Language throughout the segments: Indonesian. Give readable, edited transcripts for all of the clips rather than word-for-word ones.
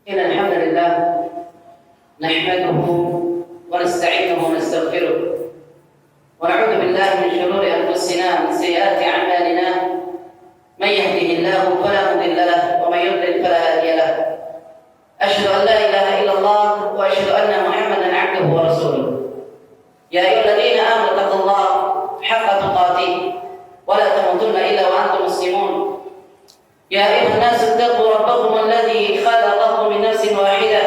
إن الحمد لله نحمده ونستعينه ونستغفره ونعوذ بالله من شرور أنفسنا ومن سيئات أعمالنا. من يهده الله فلا مضل له ومن يضلل فلا هادي له. أشهد أن لا إله إلا الله وأشهد أن محمدا عبده ورسوله. يا أيها الذين آمنوا اتقوا الله حق تقاته ولا تموتن إلا وأنتم مسلمون. يا أيها الناس اتقوا ربكم الذي خلقكم من نفس واحدة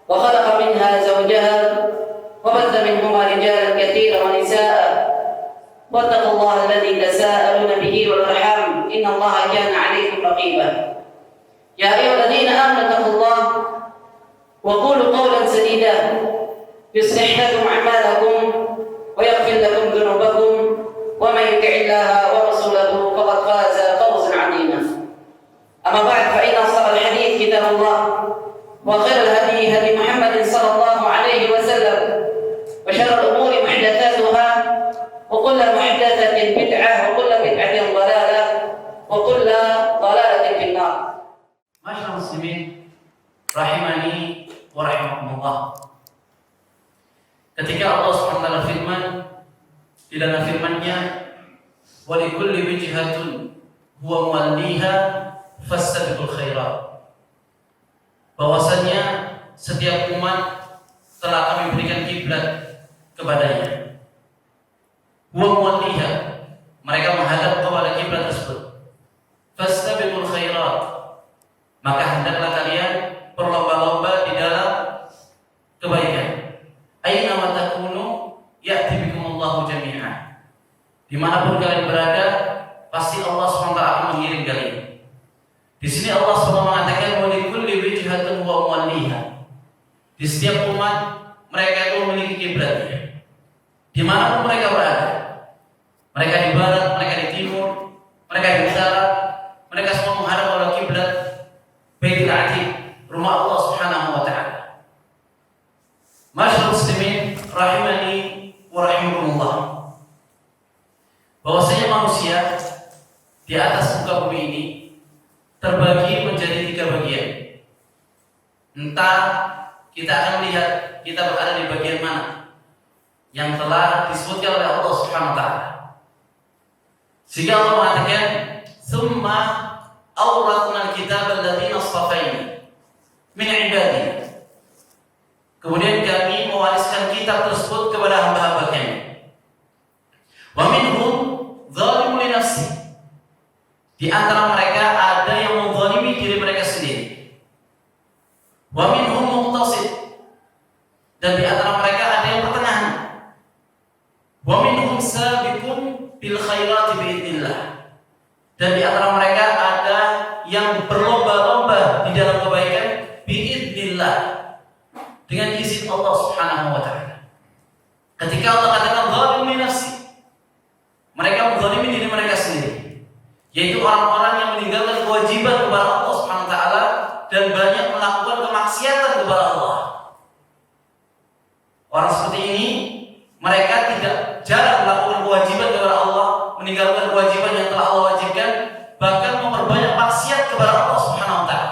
وخلق منها زوجها وبث منهما رجالا كثيرا ونساء واتقوا الله الذي تساءلون به والأرحام إن الله كان عليكم رقيبا. يا أيها الذين آمنوا اتقوا الله وقولوا قولا سديدا يصلح لكم أعمالكم ويغفر لكم ذنوبكم ومن يطع الله ورسوله فقد فاز فوزا عظيما. أما بعد فإن أصدق الحديث كتاب الله وخير الهدي هدي محمد صلى الله عليه وسلم وشر الأمور محدثاتها وكل محدثة بدعة وكل بدعة ضلالة وكل ضلالة في النار. Masyaallah muslimin rahimani wa rahimakumullah. Ketika Allah SWT firman di dalam firman-Nya, wa likulli wijhatun huwa muwalliha fastabiqul khairat, bahwasanya setiap umat telah kami berikan kiblat kepadanya. Huwa muwalliha, mereka menghadap kepada kiblat tersebut. Fastabiqul khairat, maka hendaklah kalian berlomba-lomba di dalam kebaikan. Aina ma takunu ya'ti bikumullahu jami'an. Dimanapun kalian berada, pasti Allah SWT akan mengirim kalian. Di sini Allah SWT mengatakan wa likulli wijhatin huwa muwalliha. Di setiap umat mereka itu memiliki kiblatnya. Dimanapun mereka berada, mereka di barat, mereka di timur, mereka di utara, mereka semua menghadap pada kiblat Baitul Atiq, rumah Allah Subhanahu wa taala. Masyaallah muslimin rahimani wa rahimakumullah. Bahwasanya manusia di atas muka bumi ini terbagi menjadi 3 bagian. Entah kita akan melihat kita berada di bagian mana yang telah disebutkan oleh Allah Subhanahu wa taala. Sehingga Allah mengatakan, "Tsumma awrathna al-kitaba alladziina astafaina min 'ibadina." Kemudian kami mewariskan kitab tersebut kepada hamba-hamba kami. Wa minhum zalimun li nafsi. Di antara mereka ada yang menzalimi diri mereka sendiri. Wa minhum muqtasid. Dan di antara mereka ada yang pertengahan. Wa minhum sabiqun bil khairati biidznillah. Dan di antara mereka ada yang berlomba-lomba di dalam kebaikan biidznillah, dengan izin Allah Subhanahu wa taala. Ketika Allah katakan zalim li nafsi, mereka menzalimi diri mereka sendiri, yaitu orang-orang yang meninggalkan kewajiban kepada Allah Subhanahu wa taala dan banyak melakukan kemaksiatan kepada Allah. Orang seperti ini mereka tidak jarang melakukan kewajiban kepada Allah, meninggalkan kewajiban yang telah Allah wajibkan, bahkan memperbanyak maksiat kepada Allah Subhanahu wa taala.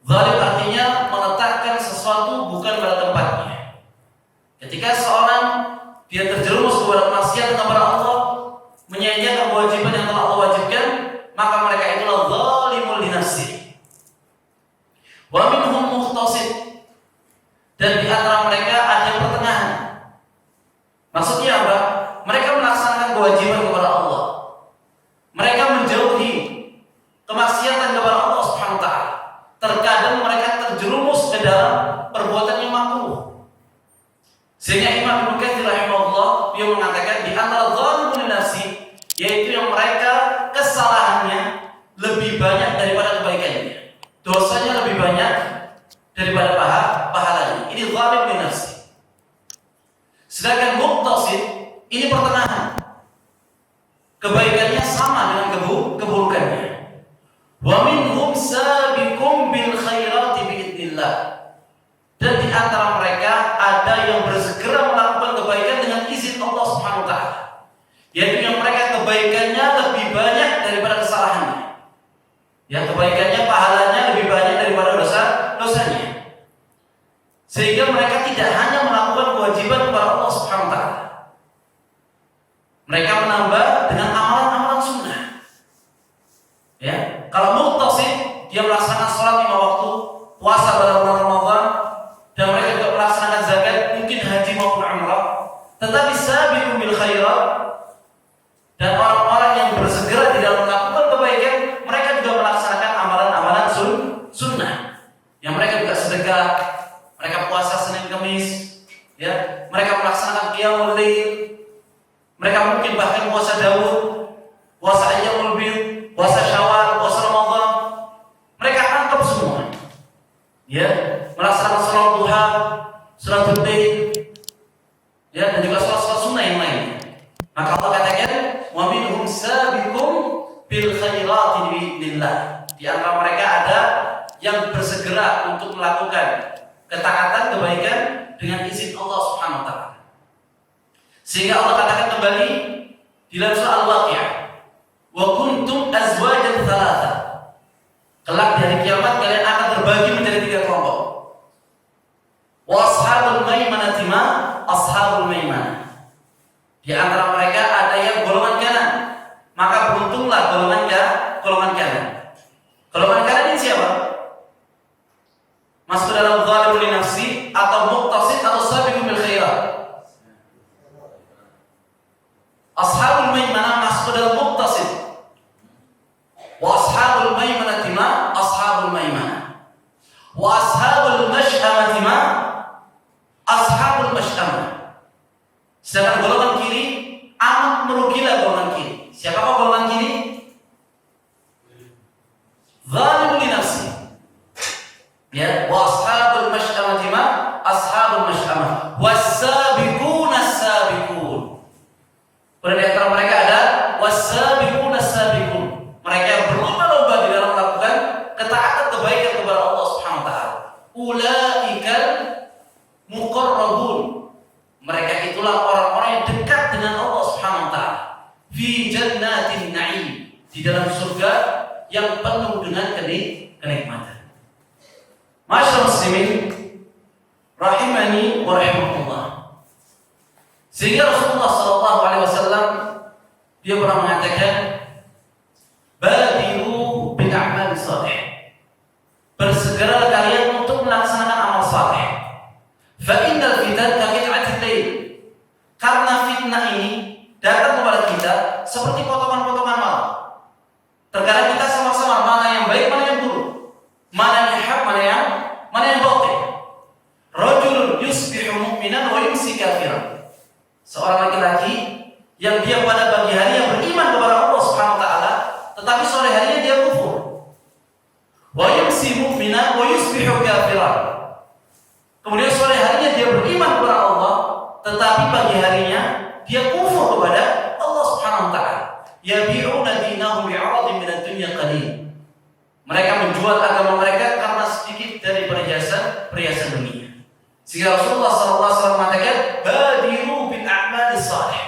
Zalim artinya meletakkan sesuatu bukan pada tempatnya. Ketika seorang dia terjerumus kepada maksiat kepada Allah, menyia-nyiakan kewajiban yang telah Allah wajibkan, maka mereka itulah zalimul li nafsi. Wa minhum muqtasid. Dan di antara mereka ada yang pertengahan. Maksudnya apa? Mereka melaksanakan kewajiban kepada Allah. Mereka menjauhi kemaksiatan kepada Allah Subhanahu wa taala. Terkadang mereka terjerumus ke dalam perbuatan yang makruh. Sehingga Imam Ibnu Katsir rahimahullah dia mengatakan di antara zalimul nafsi, yaitu yang mereka kesalahannya lebih banyak daripada kebaikannya. Dosanya lebih banyak daripada pahalanya. Ini zalimul nafsi. Sedangkan muqtasid ini pertengahan. Kebaikannya sama dengan keburukannya. Wa minhum sabiqum bil khairati biidznillah. Dan di antara mereka ada yang bersegera melakukan kebaikan dengan izin Allah Subhanahu wa taala. Yaitu yang mereka kebaikannya lebih banyak daripada kesalahannya. Yang kebaikannya pahalanya lebih banyak daripada dosa sehingga mereka tidak hanya melakukan kewajiban kepada Allah Subhanahu wa taala. Mereka menambah dengan amalan-amalan sunnah. Ya, kalau muqtasid dia melaksanakan sholat 5 waktu, puasa pada bulan Ramadan, dan mereka juga melaksanakan zakat, mungkin haji maupun umrah. Tetapi sabiqu bil khairat, dan orang-orang yang bersegera di dalam melakukan kebaikan, mereka juga melaksanakan amalan-amalan sunnah. Yang mereka juga sedekah, mereka puasa Senin Kamis, ya, mereka melaksanakan qiyamul lail, mereka mungkin bahkan puasa Daud, puasa Ayyamul Bid, puasa Syawal, puasa Ramadan. Mereka angkat semua. Ya, melaksanakan salat duha, salatul lail, ya, dan juga salat-salat sunnah yang lain. Maka Allah katakan, "Wa minhum sabiqun bil khairati biidznillah." Di antara mereka ada yang bersegera untuk melakukan ketaatan kebaikan dengan izin Allah Subhanahu wa taala. Sehingga Allah katakan kembali di dalam surah Al-Waqiah, "Wa kuntum azwajan thalatha." Kelak di hari kiamat kalian akan terbagi menjadi 3 kelompok. Wa ashabul maimanati ma ashabul maimanah. Di antara mereka ada yang golongan kanan, maka beruntunglah golongan kanan. Golongan kanan ini siapa? Masuk dalam zalimun li nafsi atau muqtasid atau sabiqun bil khairat? Ashabul maimanah masuk dalam muqtasid. Wa ashabul maimanati ma ashabul maimanah. Wa ashabul mash'amati ma ashabul mash'amah. Sedangkan golongan kiri amat merugilah golongan kiri. Siapakah golongan kiri? Zalimun li nafsi. Ya, wa ashabul mash'amati ma ashabul mash'amah. Was-sabiquna as-sabiqun. Pada di antara mereka ada was-sabiquna as-sabiqun. Mereka yang berlomba-lomba di dalam melakukan ketaatan kebaikan kepada Allah Subhanahu wa taala. Ulaikal muqarrabun. Mereka itulah orang-orang yang dekat dengan Allah Subhanahu wa taala. Fi jannatin na'im. Di dalam surga yang penuh dengan kenikmatan. Masyaallah muslimin rahimani wa rahimakumullah. Sehingga Rasulullah sallallahu alaihi wasallam dia pernah mengatakan, "Badiru bil a'mal salih." Bersegeralah kalian untuk melaksanakan amal saleh. Fa innal fitan ka qit'atil lail. Karena fitnah ini datang kepada kita seperti potongan-potongan malam. Terkadang kita sama-sama mana yang baik, mana yang buruk, mana yang hak, mana yang batil. Rajulun yusbihu mu'minan wa yumsi kafiran. Seorang laki-laki yang dia pada pagi hari yang beriman kepada Allah Subhanahu wa taala, tetapi sore harinya dia kufur. Wa yumsi mu'minan wa yusbihu kafiran. Kemudian sore harinya dia beriman kepada Allah, tetapi pagi harinya dia kufur kepada Allah Subhanahu wa taala. Yabi'una dinahum bi'aradin minad dunya qalil. Mereka menjual agama mereka karena sedikit dari perhiasan dunia. Sehingga Rasulullah sallallahu alaihi wasallam mengatakan, "Badiru bil a'malis salih."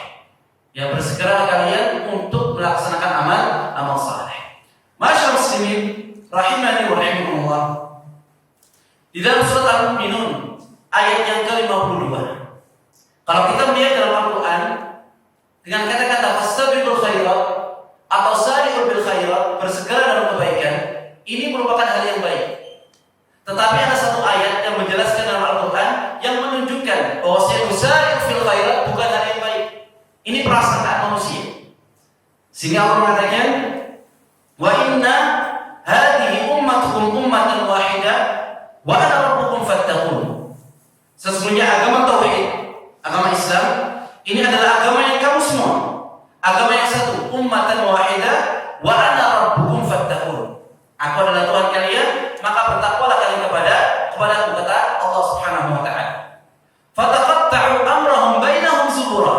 Ya, bersegera kalian untuk melaksanakan amal saleh. Masyaallah muslimin rahimani wa rahimakumullah. Di dalam surat Al-Mu'minun ayat yang ke-52. Kalau kita melihat dalam Al-Qur'an dengan kata-kata fastabiqul khairat atau sari'ul bil khairat, bersegera dalam kebaikan, ini merupakan hal yang baik. Tetapi ada satu ayat yang menjelaskan dalam Al-Qur'an yang menunjukkan bahwa sari'ul fil khairat bukan hal yang baik. Ini perasaan manusia. Sehingga Allah mengatakan, "Wa inna hadhihi ummatukum ummatan wahidah wa ana rabbukum fattaqun." Sesungguhnya agama tauhid, agama Islam, ini adalah agama yang kamu semua, agama yang satu, ummatan wahidah wa ana rabbukum fattaqun. Aku adalah Tuhan kalian, maka bertakwalah kalian kepadaku, kata Allah Subhanahu wa taala. Fataqatta'u amrahum bainahum zubura.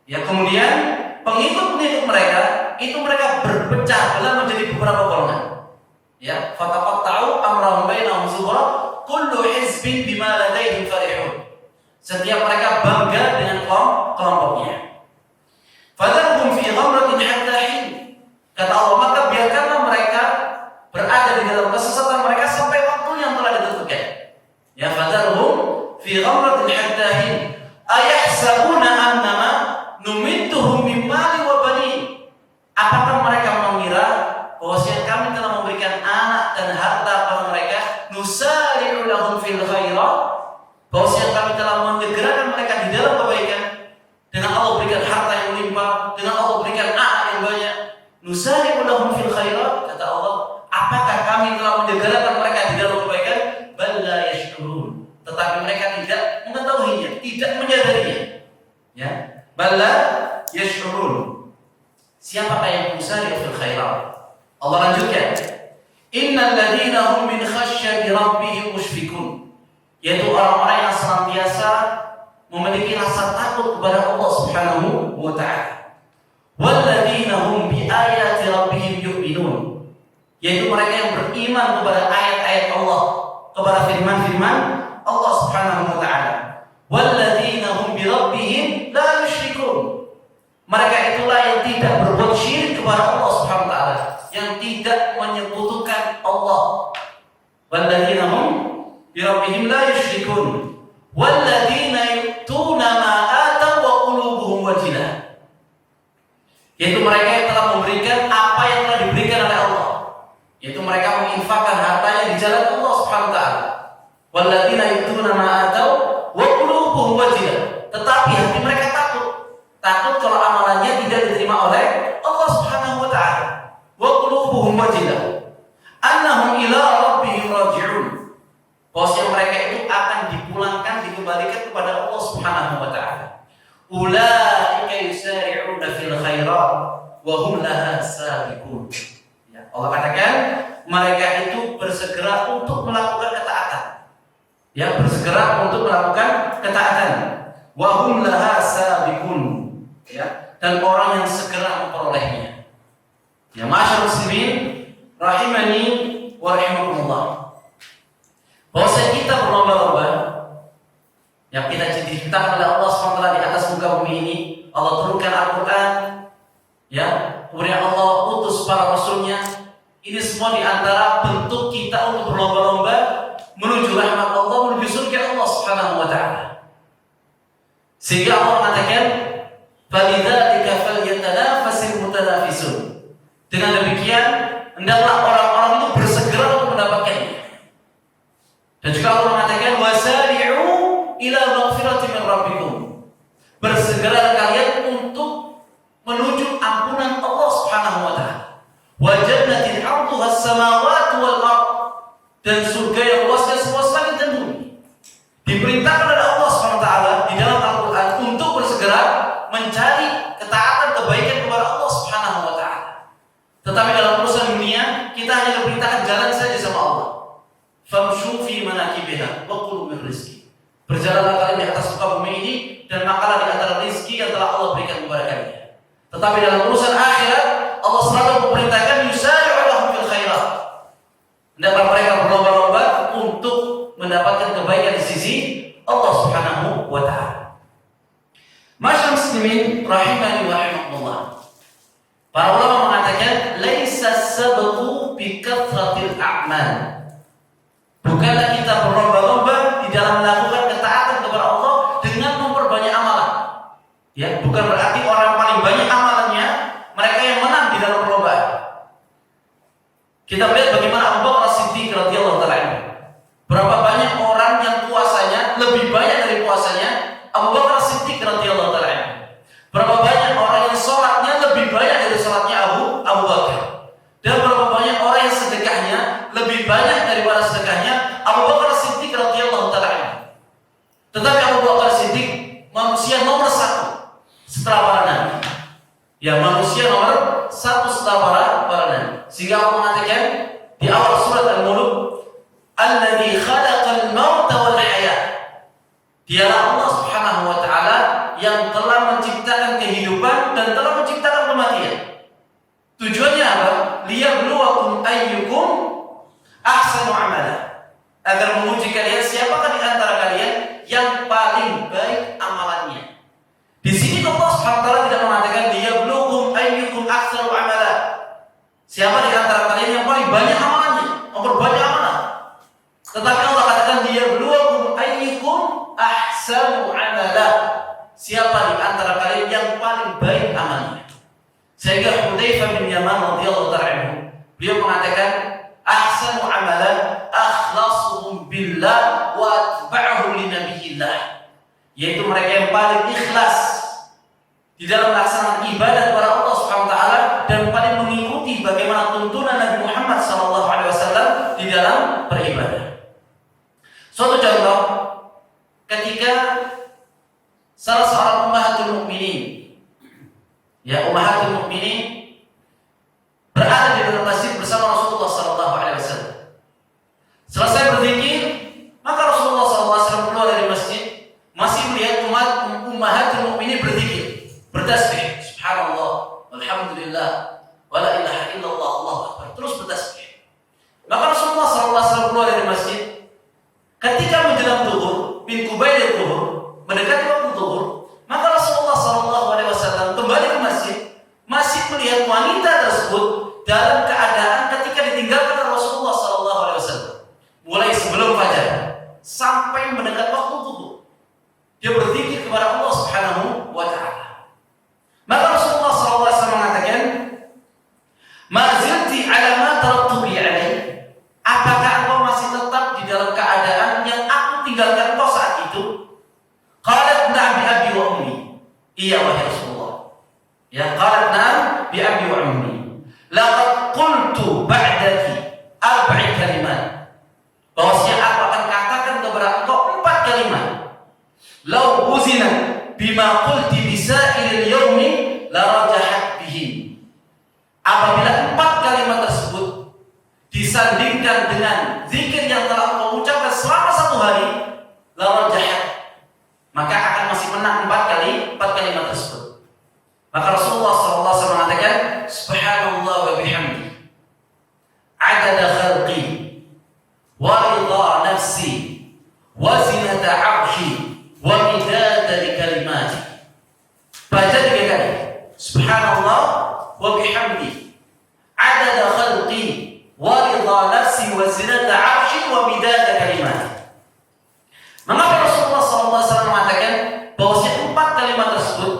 Ya, kemudian pengikut-pengikut mereka itu mereka berpecah belah menjadi beberapa golongan. Ya, fataqatta'u amrahum bainahum zubura, kullu hizbin bima ladaihim farihun. Setiap mereka bangga dengan kelompoknya. Fadharhum fi ghamratin hatta hin. Kata Allah, maka biarkanlah mereka berada di dalam kesesatan mereka sampai waktu yang telah ditentukan. Ya, fadharhum rabbihim musyfiqun, yaitu orang-orang yang senantiasa memiliki rasa takut kepada Allah Subhanahu wa taala. Walladzina hum bi ayati rabbihim yu'minun, yaitu mereka yang beriman kepada ayat-ayat Allah, kepada firman-firman Allah Subhanahu wa taala. Walladzina hum bi rabbihim la yusyrikun, mereka itulah yang tidak berbuat syirik kepada Allah Subhanahu wa taala, yang tidak menyekutukan Allah. Walladzina hum bi rabbihim la yusyrikun walladzina yu'tuna ma ataw wa qulubuhum wajilah, yaitu mereka yang telah memberikan apa yang telah diberikan oleh Allah, yaitu mereka menginfakkan hartanya di jalan Allah Subhanahu wa taala. Walladzina yu'tuna ma ataw wa qulubuhum wajilah, tetapi hati mereka takut kalau amalannya tidak diterima oleh Allah Subhanahu wa taala. Wa qulubuhum wajilah annahum ila rabbihim raji'un, bahwasanya mereka itu akan dipulangkan, dikembalikan kepada Allah Subhanahu wa taala. Ulaika yusari'una fil khairat wa hum laha sabiqun. Ya, Allah katakan mereka itu bersegera untuk melakukan ketaatan. Ya, bersegera untuk melakukan ketaatan. Wa hum laha sabiqun. Ya, dan orang yang segera memperolehnya. Ya, ma'asyiral muslimin rahimani wa rahimakumullah, bahwasanya kita berlomba-lomba, yang kita diciptakan oleh Allah SWT di atas muka bumi ini. Allah turunkan Al-Quran, ya, kemudian Allah utus para rasulnya. Ini semua diantara bentuk kita untuk berlomba-lomba menuju rahmat Allah, menuju surga Allah Subhanahu wa taala. Sehingga Allah mengatakan, "Falidzalika falyatanafasil mutanafisun." Dengan demikian, hendaklah orang-orang itu bersegera untuk mendapatkannya. Dan juga Allah mengatakan, "Wasari'u ila maghfirati min rabbikum." Bersegera kalian untuk menuju ampunan Allah Subhanahu wa taala. Wa jannatin 'arduha as-samawati wal ardh, dan surga yang luasnya seluas langit dan bumi. Diperintahkan oleh Allah Subhanahu wa taala di dalam Al-Qur'an untuk bersegera mencari ketaatan, kebaikan kepada Allah Subhanahu wa taala. Tetapi dalam urusan dunia, kita hanya diperintahkan jalan saja sama Allah. Famshu fi manakibiha wa kulu min rizqi. Berjalanlah kalian di atas muka bumi ini dan makanlah di antara rezeki yang telah Allah berikan kepada kalian. Tetapi dalam urusan akhirat, Allah selalu memerintahkan yusari'u lahum fil khairat. Hendaklah mereka berlomba-lomba untuk mendapatkan kebaikan di sisi Allah Subhanahu wa taala. Masyaallah muslimin rahimani wa rahimakumullah. Para ulama mengatakan laisa sabqu bi kathratil a'mal. Bukanlah kita berlomba-lomba di dalam melakukan ketaatan kepada Allah dengan memperbanyak amalan. Ya, bukan berarti orang paling banyak amalannya mereka yang menang di dalam perlombaan. Kita lihat bagaimana Abu Bakar As-Siddiq radhiyallahu taala anhu. Berapa banyak orang yang puasanya lebih banyak dari puasanya Abu Bakar As-Siddiq radhiyallahu taala anhu. Berapa banyak orang yang sholatnya lebih banyak dari sholatnya Abu Bakar. Dan berapa banyak orang yang sedekahnya lebih banyak daripada sedekahnya Abu Bakar As-Siddiq radhiyallahu taala anhu. Tetapi Abu Bakar As-Siddiq manusia nomor satu setelah para nabi. Ya, manusia nomor satu setelah para nabi. Sehingga Allah mengatakan di awal surat Al-Mulk, "Alladzi khalaqal mauta wal hayat." Dialah Allah Subhanahu wa taala yang telah menciptakan kehidupan dan telah menciptakan kematian. Tujuannya apa? Liyabluwakum ayyukum ahsanu amala. Agar menguji kalian siapakah di antara kalian yang paling baik amalannya. Di sini Allah Subhanahu wa taala tidak mengatakan liyabluwakum ayyukum ahsanu amala. Siapa di antara kalian yang paling banyak amalannya, memperbanyak amalan. Tetapi Allah katakan liyabluwakum ayyukum ahsanu amala. Siapa di antara kalian yang paling baik amalnya. Sehingga Hudzaifah bin Yaman radhiyallahu ta'ala anhu, beliau mengatakan ahsanu amalan akhlasuhum billah wa atba'uhum li nabiyillah, yaitu mereka yang paling ikhlas di dalam melaksanakan ibadah kepada Allah Subhanahu wa taala dan paling mengikuti bagaimana tuntunan Nabi Muhammad sallallahu alaihi wasallam di dalam beribadah. Suatu contoh, ketika salah seorang ummahatul mukminin, ya ummahatul mukminin berada di dalam masjid bersama Rasulullah sallallahu alaihi wasallam. Selesai berzikir, maka Rasulullah SAW keluar dari masjid, masih melihat ummahatul mukminin berzikir, bertasbih, subhanallah, alhamdulillah, wala ilaha illallah, Allahu akbar, terus bertasbih. Maka Rasulullah SAW keluar dari masjid, ketika menjelang zuhur, min qubailil zuhur, mendekati waktu zuhur, maka Rasulullah SAW kembali ke masjid, masih melihat wanita tersebut dalam keadaan ketika ditinggalkan oleh Rasulullah SAW, mulai sebelum fajar sampai mendekat waktu zuhur, dia berzikir kepada Allah Subhanahu wa taala. Maka Rasulullah SAW mengatakan, "Ma zilti ala ma taraktuki alaihi." Apakah engkau masih tetap di dalam keadaan yang aku tinggalkan kau saat itu? Qalat na'am bi abi wa ummi. Iya wahai Rasulullah. Ya, qalat na'am bi abi wa ummi. Laqad qultu ba'daki arba'i kalimat. Bahwasanya aku akan katakan kepada engkau 4 kalimat. Law uzina bima qulti bi sa'ilil yaumi la rajahat bihi. Apabila 4 kalimat tersebut disandingkan dengan zikir yang telah engkau ucapkan selama 1 hari, la rajahat, maka akan masih menang 4 kalimat tersebut. Maka Rasulullah SAW mengatakan, subhanallah wa bihamdi, adada khalqi, wa ridha nafsi, wa zinata 'arsyi, wa midada li kalimati. Baca 3 kali. Subhanallah wa bihamdi, adada khalqi, wa ridha nafsi, wa zinata 'arsyi, wa midada kalimati. Mengapa Rasulullah SAW mengatakan bahwasanya 4 kalimat tersebut,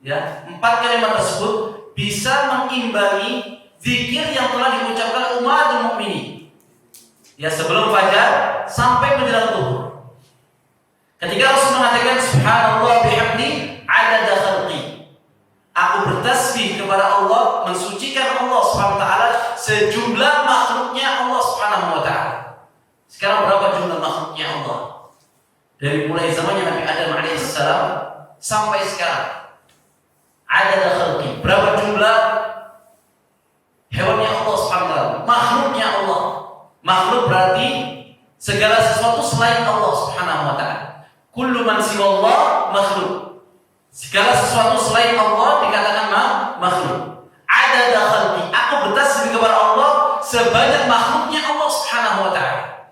ya, 4 kalimat tersebut bisa mengimbangi zikir yang telah diucapkan umatul mukminin, ya, sebelum fajar sampai menjelang zuhur. Ketika Rasul mengatakan subhanallah bihamdi adada khalqi, aku bertasbih kepada Allah, mensucikan Allah Subhanahu wa taala sejumlah makhluknya Allah Subhanahu wa taala. Sekarang berapa jumlah makhluknya Allah? Dari mulai zamannya Nabi Adam alaihissalam sampai sekarang, adada khalqi, berapa jumlah hewannya Allah Subhanahu wa taala, makhluknya Allah. Makhluk berarti segala sesuatu selain Allah Subhanahu wa taala. Kullu man siwallah makhluk. Segala sesuatu selain Allah dikatakan makhluk. Adada khalqi, aku bertasbih kepada Allah sebanyak makhluknya Allah Subhanahu wa taala.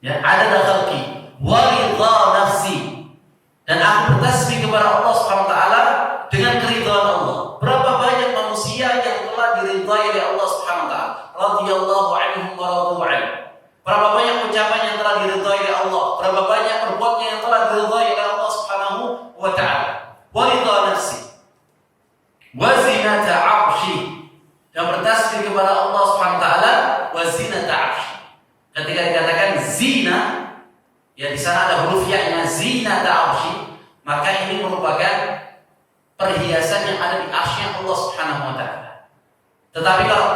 Ya, adada khalqi wa ridha nafsi, dan aku bertasbih kepada Allah Subhanahu wa taala dengan keridhaan Allah. Berapa banyak manusia yang telah diridhai oleh Allah Subhanahu wa taala? Radhiyallahu anhum wa radu anhu. Berapa banyak ucapan yang telah diridhai oleh Allah? Berapa banyak perbuatan yang telah diridhai oleh Allah Subhanahu wa taala? Wa ridha nafsi, wa zinata 'arsyi, dan bertasbih kepada Allah Subhanahu wa taala wa zinata 'arsyi. Ketika dikatakan zina, ya, di sana ada huruf ya-nya, zinata 'arsyi, maka ini merupakan perhiasan yang ada di arsy Allah Subhanahu wa taala. Tetapi kalau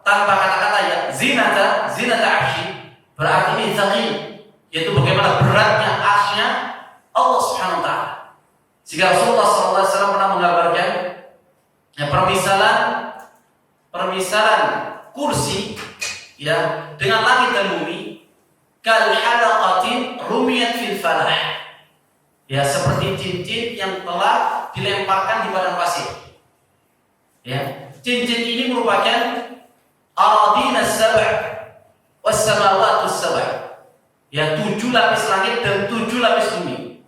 tanpa kata-kata ya zinata 'arsyi, berarti ini thaqil, yaitu bagaimana beratnya arsy-nya Allah Subhanahu wa taala. Sehingga Rasulullah SAW pernah mengabarkan, ya, permisalan kursi, ya, dengan langit dan bumi, kal halaqatin rumiyat fil falah, ya, seperti cincin yang telah dilemparkan di padang pasir. Ya, cincin ini merupakan aradina sab' was samawatus sab', ya, 7 lapis langit dan 7 lapis bumi.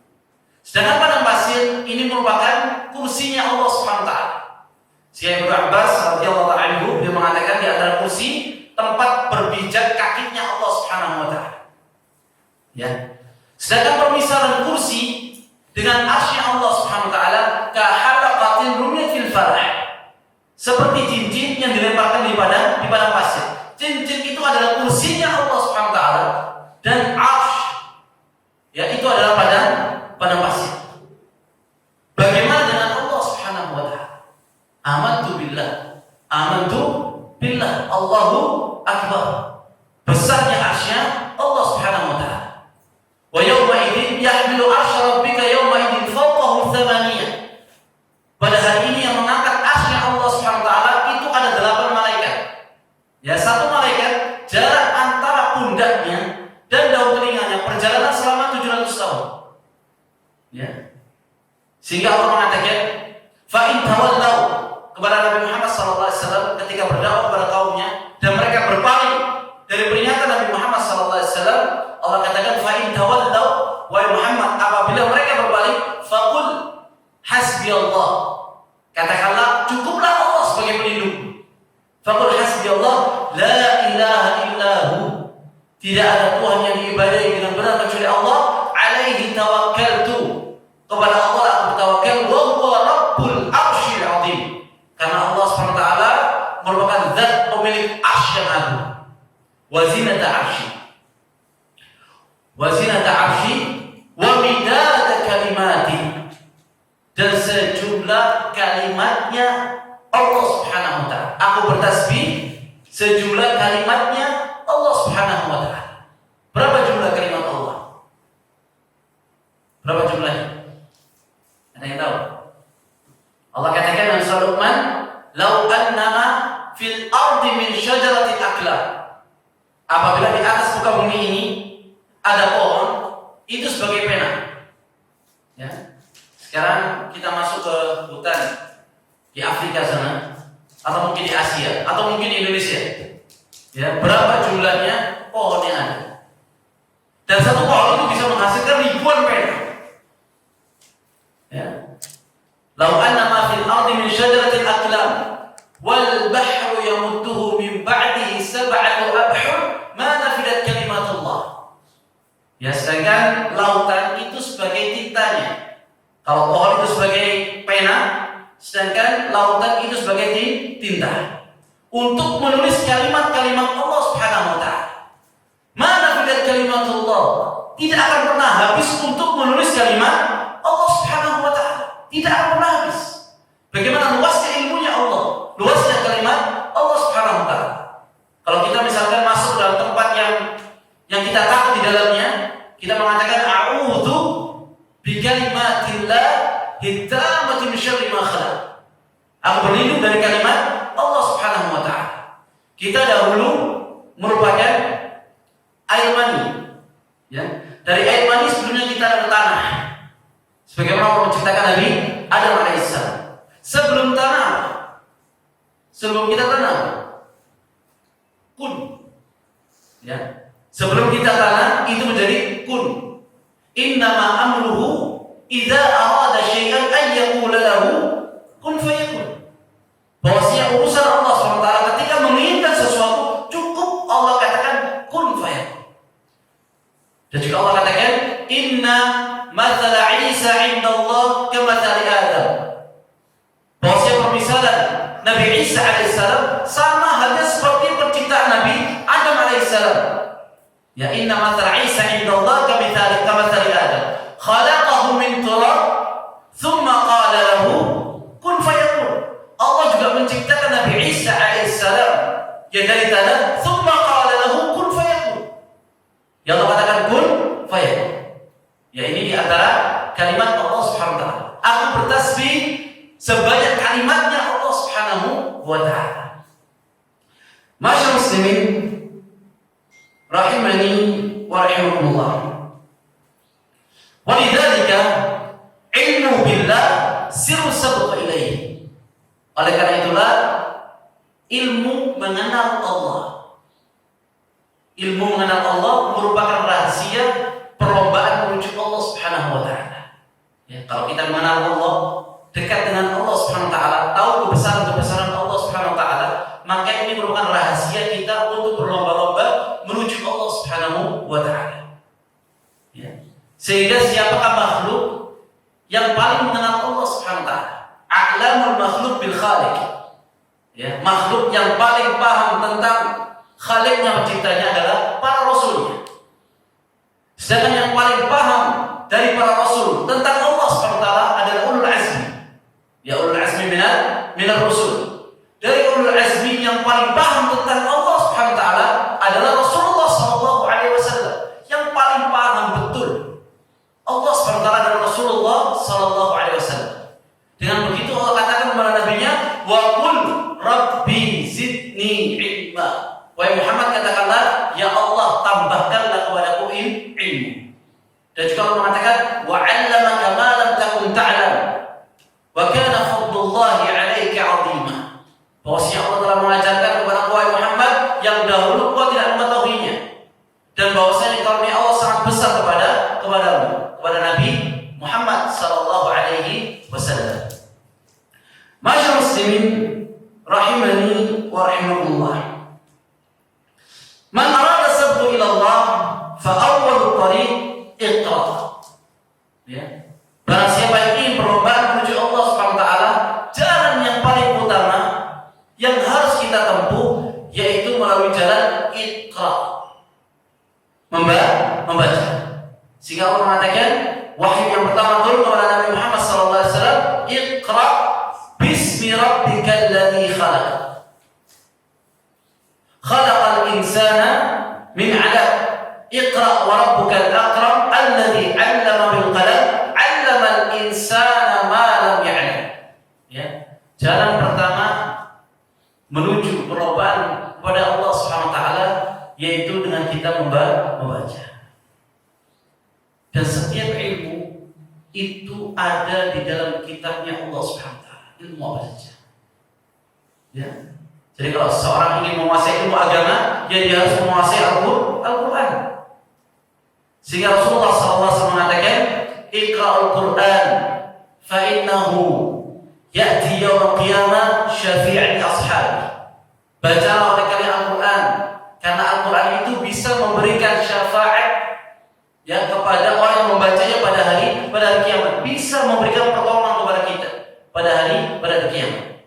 Sedangkan padang pasir ini merupakan kursinya Allah Subhanahu wa taala. Syekh Ibnu Abbas radhiyallahu anhu dia mengatakan di antara kursi tempat berpijak kakinya Allah Subhanahu wa taala. Ya. Sedangkan permisalan kursi dengan arsy Allah Subhanahu wa taala ka halaqatin rumiyat fil falah, seperti cincin yang dilemparkan di padang pasir. Cincin itu adalah kursinya Allah Subhanahu wa taala, dan arsy, ya, itu adalah padang pasir. Bagaimana dengan Allah Subhanahu wa taala? Amantu billah, Allahu akbar. Besarnya arsy Allah Subhanahu wa taala. Wa yawma idzin yahmilu arsy rabbika yawma idzin fawqahu thamaniyah. Pada hari ini yang mengangkat arsy Allah Subhanahu wa taala itu ada 8 malaikat. Ya, 1 malaikat jarak antara pundaknya dan daun telinganya perjalanan selama 700 tahun. Ya. Sehingga Allah mengatakan, fa in tawallaw, kepada Nabi Muhammad SAW ketika berdakwah kepada kaumnya dan mereka berpaling dari peringatan Nabi Muhammad SAW, Allah katakan, fa in tawallaw, wahai Muhammad, apabila mereka berbalik, faqul hasbi Allah, katakanlah cukuplah Allah sebagai pelindung. Faqul hasbi Allah, la ilaha illahu, tidak ada Tuhan yang diibadahi dengan benar kecuali Allah, alaihi tawakkaltu, kepada Allah aku bertawakal, wa huwa rabbul arsyil azim, karena Allah SWT merupakan zat pemilik arsy yang agung. Wa zinata arsy, wa zinata arsy, wa midada kalimati, dan sejumlah kalimatnya Allah Subhanahu wa ta'ala. Aku bertasbih sejumlah kalimatnya Allah Subhanahu wa ta'ala. Berapa jumlah kalimat Allah? Berapa jumlahnya? Ada yang tahu? Allah katakan dalam surah Luqman, "Lau annama fil ardi min syajaratin aklam." Apabila di atas muka bumi ini ada pohon, itu sebagai pena. Ya. Sekarang kita masuk ke hutan di Afrika sana, atau mungkin di Asia, atau mungkin di Indonesia. Ya, berapa jumlahnya pohon yang ada? Dan satu pohon itu bisa menghasilkan ribuan pena. Ya. Lau anna ma fil ardi min syajaratin aqlam wal bahru yamudduhu min ba'dihi sab'atu abhur ma nafidat kalimatullah. Ya, sedangkan lautan itu sebagai tintanya. Kalau pohon itu sebagai pena, sedangkan lautan itu sebagai tinta untuk menulis kalimat-kalimat Allah Subhanahu wa ta'ala. Ma nafidat kalimatullah, tidak akan pernah habis untuk menulis kalimat Allah Subhanahu wa ta'ala. Tidak akan pernah habis. Bagaimana luasnya ilmunya Allah, luasnya kalimat Allah Subhanahu wa ta'ala. Kalau kita misalkan masuk dalam tempat yang kita takut di dalamnya, kita mengatakan a'udzu bi kalimatillah hitamati min syarri ma khalaq. Aku berlindung dari kalimat Allah Subhanahu wa ta'ala. Kita dahulu merupakan air mani. Ya. Dari air mani sebelumnya kita ada tanah. Sebagaimana Allah menciptakan Nabi Adam alaihissalam. Sebelum tanah, sebelum kita tanam, kun. Ya. Sebelum kita tanam itu menjadi kun. Innama amruhu idza arada syai'an an yaqula lahu kun fayakun. Bahwasanya urusan Allah SWT ketika menginginkan sesuatu, cukup Allah katakan kun fayakun. Dan juga Allah katakan inna mathala Isa 'inda Allah kamathali Adam. Bahwasanya permisalan Nabi Isa alaihissalam sama halnya seperti penciptaan Nabi Adam alaihissalam. Ya, inna mathala Isa 'inda Allah kamathali Adam. Khalaqahu min turab thumma qala lahu kun fayakun. Allah juga menciptakan Nabi Isa alaihissalam ya dari tanah, thumma qala lahu kun fayakun. Ya Allah katakan kun fayakun. Ya, ini di antara kalimat Allah Subhanahu wa ta'ala. Aku bertasbih sebanyak kalimatnya Allah Subhanahu wa ta'ala. Masyaallah muslimin rahimani wa rahimakumullah. Walidzalika ilmu billah sirru sabq ilaihi. Oleh karena itulah ilmu mengenal Allah. Ilmu mengenal Allah merupakan rahasia perlombaan menuju Allah Subhanahu wa ta'ala. Ya, kalau kita mengenal Allah, dekat dengan Allah Subhanahu wa ta'ala, tahu kebesaran-kebesaran Allah Subhanahu wa ta'ala, maka ini merupakan rahasia kita untuk berlomba-lomba menuju Allah Subhanahu wa ta'ala. Ya. Sehingga siapakah makhluk yang paling mengenal Allah Subhanahu wa ta'ala? A'lamul makhluk bil khaliq. Ya, makhluk yang paling paham tentang Khaliqnya, penciptanya adalah para rasulnya. Sedangkan yang paling paham dari para rasul tentang Allah Subhanahu wa ta'ala adalah ulul azmi. Ya, ulul azmi minar rasul. Dari ulul azmi yang paling paham tentang Allah Subhanahu wa ta'ala adalah Rasulullah sallallahu alaihi wasallam, yang paling paham betul Allah Subhanahu wa ta'ala dan Rasulullah sallallahu alaihi wasallam. Dengan begitu Allah katakan kepada nabinya, wa qul rabbi zidni ilma. Wahai Muhammad, katakanlah, ya ilmu. Dan juga Allah mengatakan wa 'allamaka ma lam takun ta'lam wa kana fadlullahi 'alaika 'azima. Bahwasanya Allah telah mengajarkan kepada wahai Muhammad yang dahulu kau tidak mengetahuinya, dan bahwasanya karunia Allah sangat besar kepadamu, kepada Nabi Muhammad sallallahu alaihi wasallam. Masyaallah muslimin rahimani wa rahimakumullah. Man arada sabqu ila Allah fa awwal tariq iqra. Ya. Barang siapa yang ingin perlombaan menuju Allah Subhanahu wa taala, jalan yang paling utama yang harus kita tempuh yaitu melalui jalan iqra. Membaca. Sehingga Allah mengatakan wahyu yang pertama turun kepada Nabi Muhammad sallallahu alaihi wasallam, iqra bismi rabbikal ladzi khalaq. Khalaqal insana min 'alaq. Iqra wa rabbukal akram alladzi 'allama bil qalam 'allamal insana ma lam ya'lam. Ya. Jalan pertama menuju perlombaan kepada Allah Subhanahu wa taala yaitu dengan kita membaca. Dan setiap ilmu itu ada di dalam kitabnya Allah Subhanahu wa taala. Ilmu apa saja. Ya. Jadi kalau seseorang ingin menguasai ilmu agama, ya dia harus menguasai Al-Quran. Sehingga Rasulullah SAW mengatakan, Iqra'ul Quran, fa'innahu ya'ti yawm qiyamah syafi'an li ashabi. Bacalah oleh kalian Al-Quran, karena Al-Quran itu bisa memberikan syafaat ya kepada orang yang membacanya pada hari kiamat, bisa memberikan pertolongan kepada kita pada hari kiamat.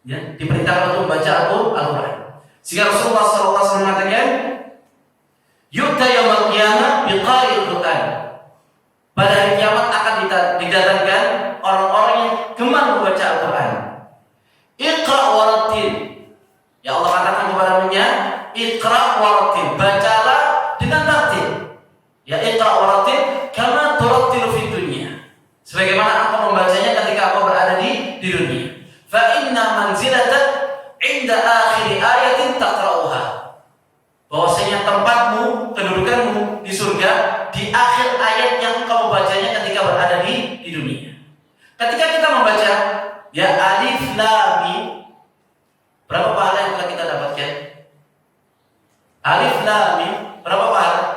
Ya, diperintahkan untuk membaca Al-Quran. Sehingga Rasulullah SAW mengatakan, yu'ta yaumil qiyamah biqari'il Quran. Pada hari kiamat akan didatangkan orang-orang yang gemar membaca Al-Quran. Iqra warattil. Ya Allah katakan kepada-Nya, Iqra warattil. Bacalah dengan tartil. Ya Iqra warattil kama turattilu fid dunya. Sebagaimana engkau membacanya ketika engkau berada di dunia. Fa inna manzilatan 'inda akhir ayatin taqra'uha. Bahwasanya tempatmu, kedudukanmu di surga di akhir ayat yang engkau membacanya ketika berada di dunia. Ketika kita membaca ya alif lam mim, berapa pahala yang telah kita dapatkan? Alif lam mim berapa pahala?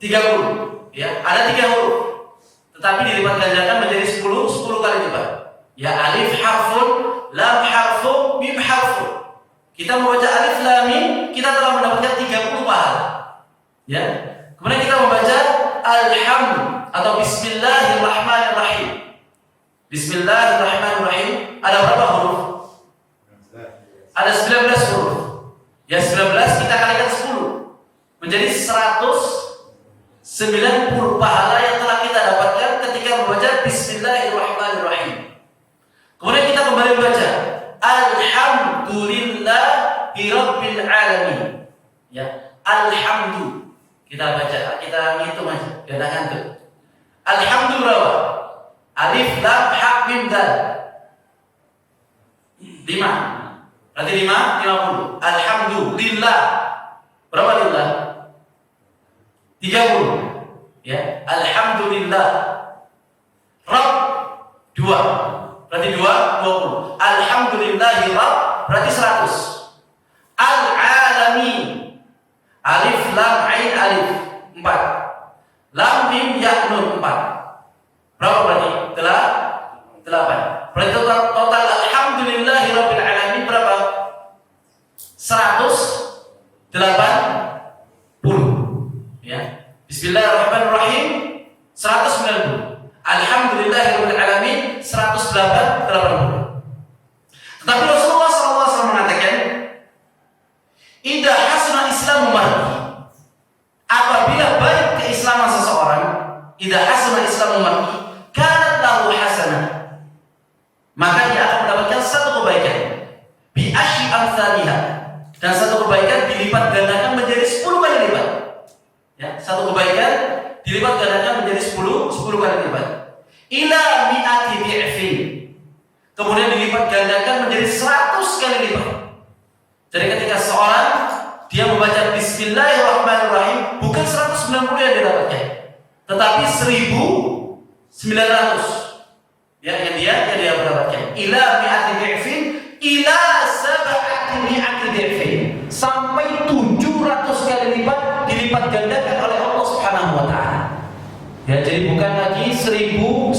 30. Ya, ada 3 huruf. Tetapi dilipat gandakan menjadi 10 kali lipat. Ya alif harfun, lam harfun, mim harfun. Kita membaca alif lam mim, kita telah mendapatkan 30 pahala. Ya. Kemudian kita membaca alhamd atau bismillahirrahmanirrahim. Bismillahirrahmanirrahim. Ada berapa huruf? Ada 19 huruf. Ya 19 kita kalikan 10 menjadi 190 pahala yang telah kita dapatkan ketika membaca bismillahirrahmanirrahim. Kemudian kita kembali membaca alhamdulillahi rabbil alamin. Ya, alhamdu. Kita baca, kita ngitung aja, biar enggak ngantuk. Alhamdu berapa? Alif lam ha mim dal. 5. Berarti 50. Alhamdulillah. Berapa lillah? 30. Ya, alhamdulillah. Rabb 2. Berarti 20. Alhamdulillahi Rabb berarti 100. Al-alamin. Alif lam ain alif 4. Lam mim ya nun 4. Berapa berarti? 8. Berarti total alhamdulillahi rabbil alamin berapa? 180. Ya. Bismillahirrahmanirrahim 190. Alhamdulillahirabbil alamin 180. Tetapi Rasulullah SAW mengatakan, "Idza hasuna Islamu mar'i." Apabila baik keislaman seseorang, idza hasuna Islamu mar'i, kanat lahu hasanah. Maka dia akan mendapatkan satu kebaikan. Bi asyi amsalihha. Dan satu kebaikan dilipat gandakan menjadi 10 kali lipat. Ya, satu kebaikan dilipat gandakan menjadi 10 kali lipat. Ila mi'ati bi'fin. Kemudian dilipat gandakan menjadi 100 kali lipat. Jadi ketika seorang dia membaca bismillahirrahmanirrahim 190 yang didapatkan. Tetapi 1.900 ya yang dia mendapatkan. Ila mi'ati di'fin ila sab'ati mi'ati di'fin. Sampai 700 kali lipat dilipat gandakan oleh Allah Subhanahu wa taala. Ya, jadi bukan lagi 1.900,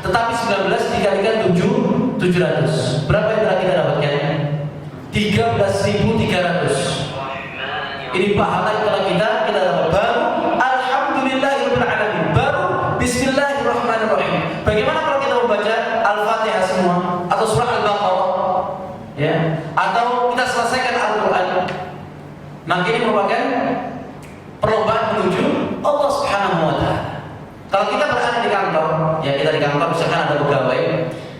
tetapi 19 dikalikan 700. Berapa yang telah kita dapatkan? 13.300. Ini pahala yang telah kita dapat. Baru alhamdulillahirabbil alamin. Baru bismillahirrahmanirrahim. Bagaimana kalau kita membaca Al-Fatihah semua atau surah Al-Baqarah? Ya, atau kita selesaikan Al-Qur'an. Maka ini merupakan perlombaan menuju Allah Subhanahu wa taala. Kalau kita berada di kantor, ya kita di kantor misalkan ada pegawai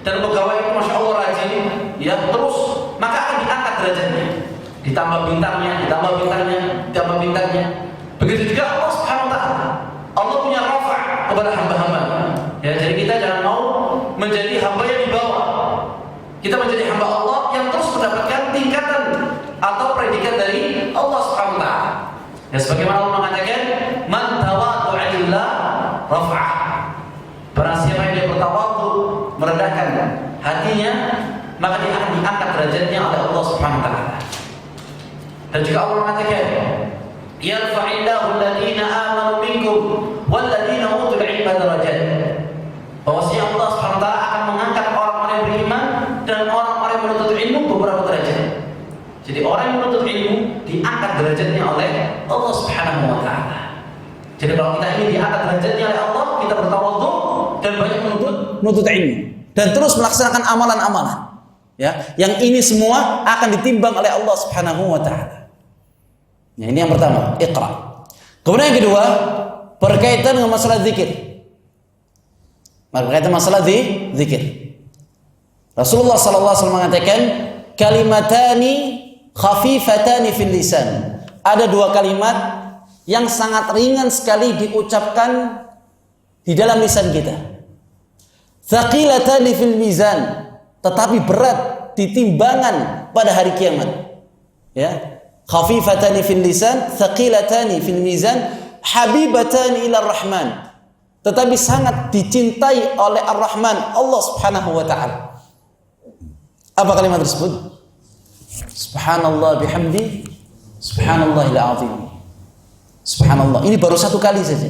dan pegawai itu masya Allah rajin, ya terus maka akan diangkat derajatnya, ditambah bintangnya. Begitu juga Allah Subhanahu wa taala. Allah punya rafa' kepada hamba-hamba. Ya, jadi kita jangan mau menjadi hamba yang di bawah. Kita menjadi hamba Allah yang terus mendapatkan tingkatan atau predikat dari Allah Subhanahu wa taala. Ya, sebagaimana Allah mengatakan, "Man tawaddu'a lillah rafa'ah." Barang siapa yang dia bertawadhu, merendahkan hatinya, maka dia akan diangkat derajatnya oleh Allah Subhanahu wa taala. Dan juga Allah mengatakan, "Yarfa'illahu alladziina aamanu minkum walladziina utul 'ilma darajat." Bahwasanya Allah Subhanahu wa taala akan mengangkat orang-orang yang beriman dan orang-orang yang menuntut ilmu beberapa derajat. Jadi orang yang menuntut ilmu diangkat derajatnya oleh Allah Subhanahu wa taala. Jadi kalau kita ingin diangkat derajatnya oleh Allah, kita bertawadhu dan banyak menuntut ilmu dan terus melaksanakan amalan-amalan. Ya, yang ini semua akan ditimbang oleh Allah Subhanahu wa taala. Ya, ini yang pertama, Iqra. Kemudian yang kedua, berkaitan dengan masalah zikir. Berkaitan masalah zikir. Rasulullah sallallahu alaihi wasallam mengatakan, kalimatani khafifatani fil lisan. Ada dua kalimat yang sangat ringan sekali diucapkan di dalam lisan kita. Thaqilatani fil mizan, tetapi berat di timbangan pada hari kiamat. Ya. Khafifatani fil lisan, thaqilatani fil mizan, habibatani ila rahman. Tetapi sangat dicintai oleh Ar-Rahman, Allah Subhanahu wa taala. Apa kalimat tersebut? Subhanallah bihamdi, subhanallahil azim. Subhanallah. Ini baru satu kali saja.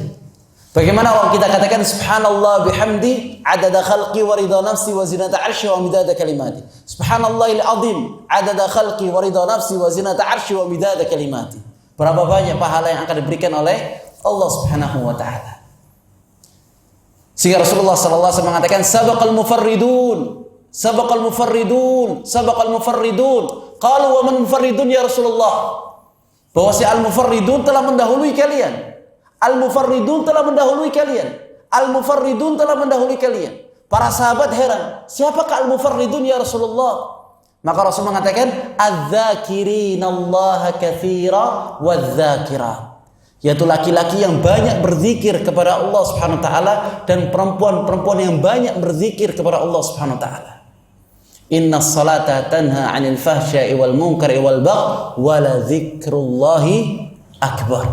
Bagaimana orang kita katakan subhanallah bihamdi adada khalqi wa ridha nafsi wa zinata 'arsyi wa midada kalimati. Subhanallahil azim adada khalqi wa ridha nafsi wa zinata 'arsyi wa midada kalimati. Berapa banyak pahala yang akan diberikan oleh Allah Subhanahu wa taala. Sehingga Rasulullah sallallahu alaihi wasallam mengatakan sabaqal mufarridun. Qalu wa man mufarridun ya Rasulullah? Bahwa si al-mufarridun telah mendahului kalian. Al-mufarridun telah mendahului kalian. Para sahabat heran, siapakah al-mufarridun ya Rasulullah? Maka Rasul mengatakan adz-dzakirinallaha katsira wadz-dzakirat. Yaitu laki-laki yang banyak berzikir kepada Allah Subhanahu wa taala dan perempuan-perempuan yang banyak berzikir kepada Allah Subhanahu wa taala. Innas salata tanha 'anil fahsya'i wal munkari wal baghi wa la dzikrullahi akbar.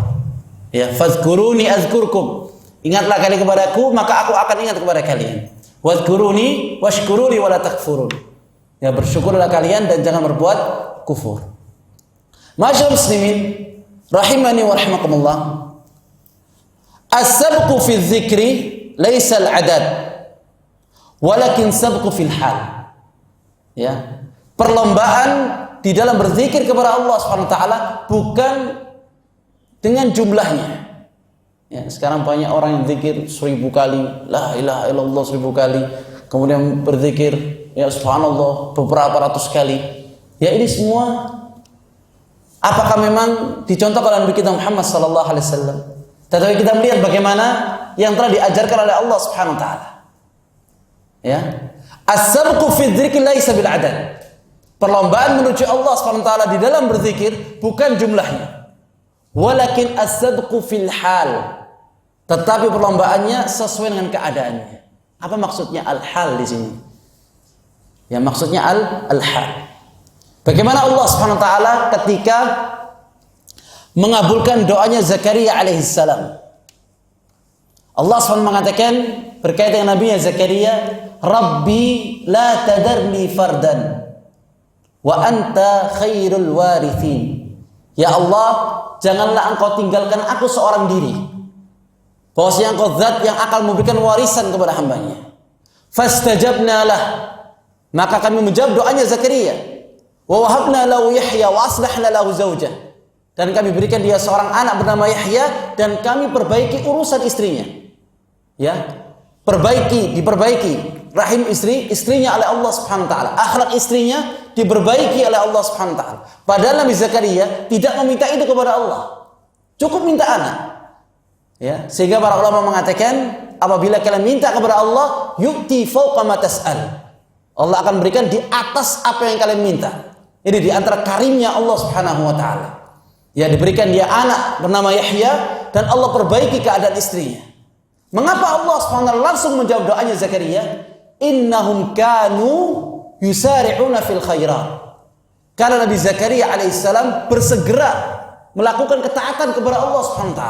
Ya, fadhkuruni azkurkum. Ingatlah kalian kepadaku, maka aku akan ingat kepada kalian. Wadhkuruni washkuruli wa la takfurun. Ya, bersyukurlah kalian dan jangan berbuat kufur. Ma'asyiral muslimin rahimani wa rahimakumullah. As-sabqu fi dzikri laisa al-'adad, walakin sabqu fil hal. Ya, perlombaan di dalam berzikir kepada Allah Subhanahu wa taala bukan dengan jumlahnya. Ya, sekarang banyak orang yang zikir 1000 kali, la ilaha illallah 1000 kali, kemudian berzikir ya subhanallah beberapa ratus kali. Ya, ini semua apakah memang dicontohkan oleh Nabi kita Muhammad sallallahu alaihi wasallam? Tetapi kita melihat bagaimana yang telah diajarkan oleh Allah Subhanahu wa taala. Ya. As-sabqu fi dzikri laisa bil adad. Perlombaan menuju Allah Subhanahu wa taala di dalam berzikir bukan jumlahnya. Walakin as-sabqu fil hal. Tetapi perlombaannya sesuai dengan keadaannya. Apa maksudnya al-hal di sini? Ya, maksudnya al-hal. Bagaimana Allah Subhanahu wa taala ketika mengabulkan doanya Zakaria alaihissalam. Allah SWT mengatakan berkaitan dengan Nabi Zakaria, Rabbi la tadarni fardan wa anta khairul warithin. Ya Allah, janganlah engkau tinggalkan aku seorang diri. Bahwasanya engkau zat yang akan memberikan warisan kepada hambanya. Fastajabna lah, maka kami menjawab doanya Zakaria. Wa wahabna lahu Yahya wa aslahna lahu zawjah. Dan kami berikan dia seorang anak bernama Yahya dan kami perbaiki urusan istrinya. Ya, diperbaiki rahim istrinya oleh Allah Subhanahu wa taala. Akhlak istrinya diperbaiki oleh Allah Subhanahu wa taala. Padahal Nabi Zakaria tidak meminta itu kepada Allah. Cukup minta anak. Ya, sehingga para ulama mengatakan apabila kalian minta kepada Allah, yu'ti fawqa ma tas'al. Allah akan berikan di atas apa yang kalian minta. Ini di antara karimnya Allah Subhanahu wa taala. Ya, diberikan dia anak bernama Yahya dan Allah perbaiki keadaan istrinya. Mengapa Allah SWT langsung menjawab doanya Zakaria? Innahum kanu yusari'una fil khairat. Karena Nabi Zakaria alaihissalam bersegera melakukan ketaatan kepada Allah SWT.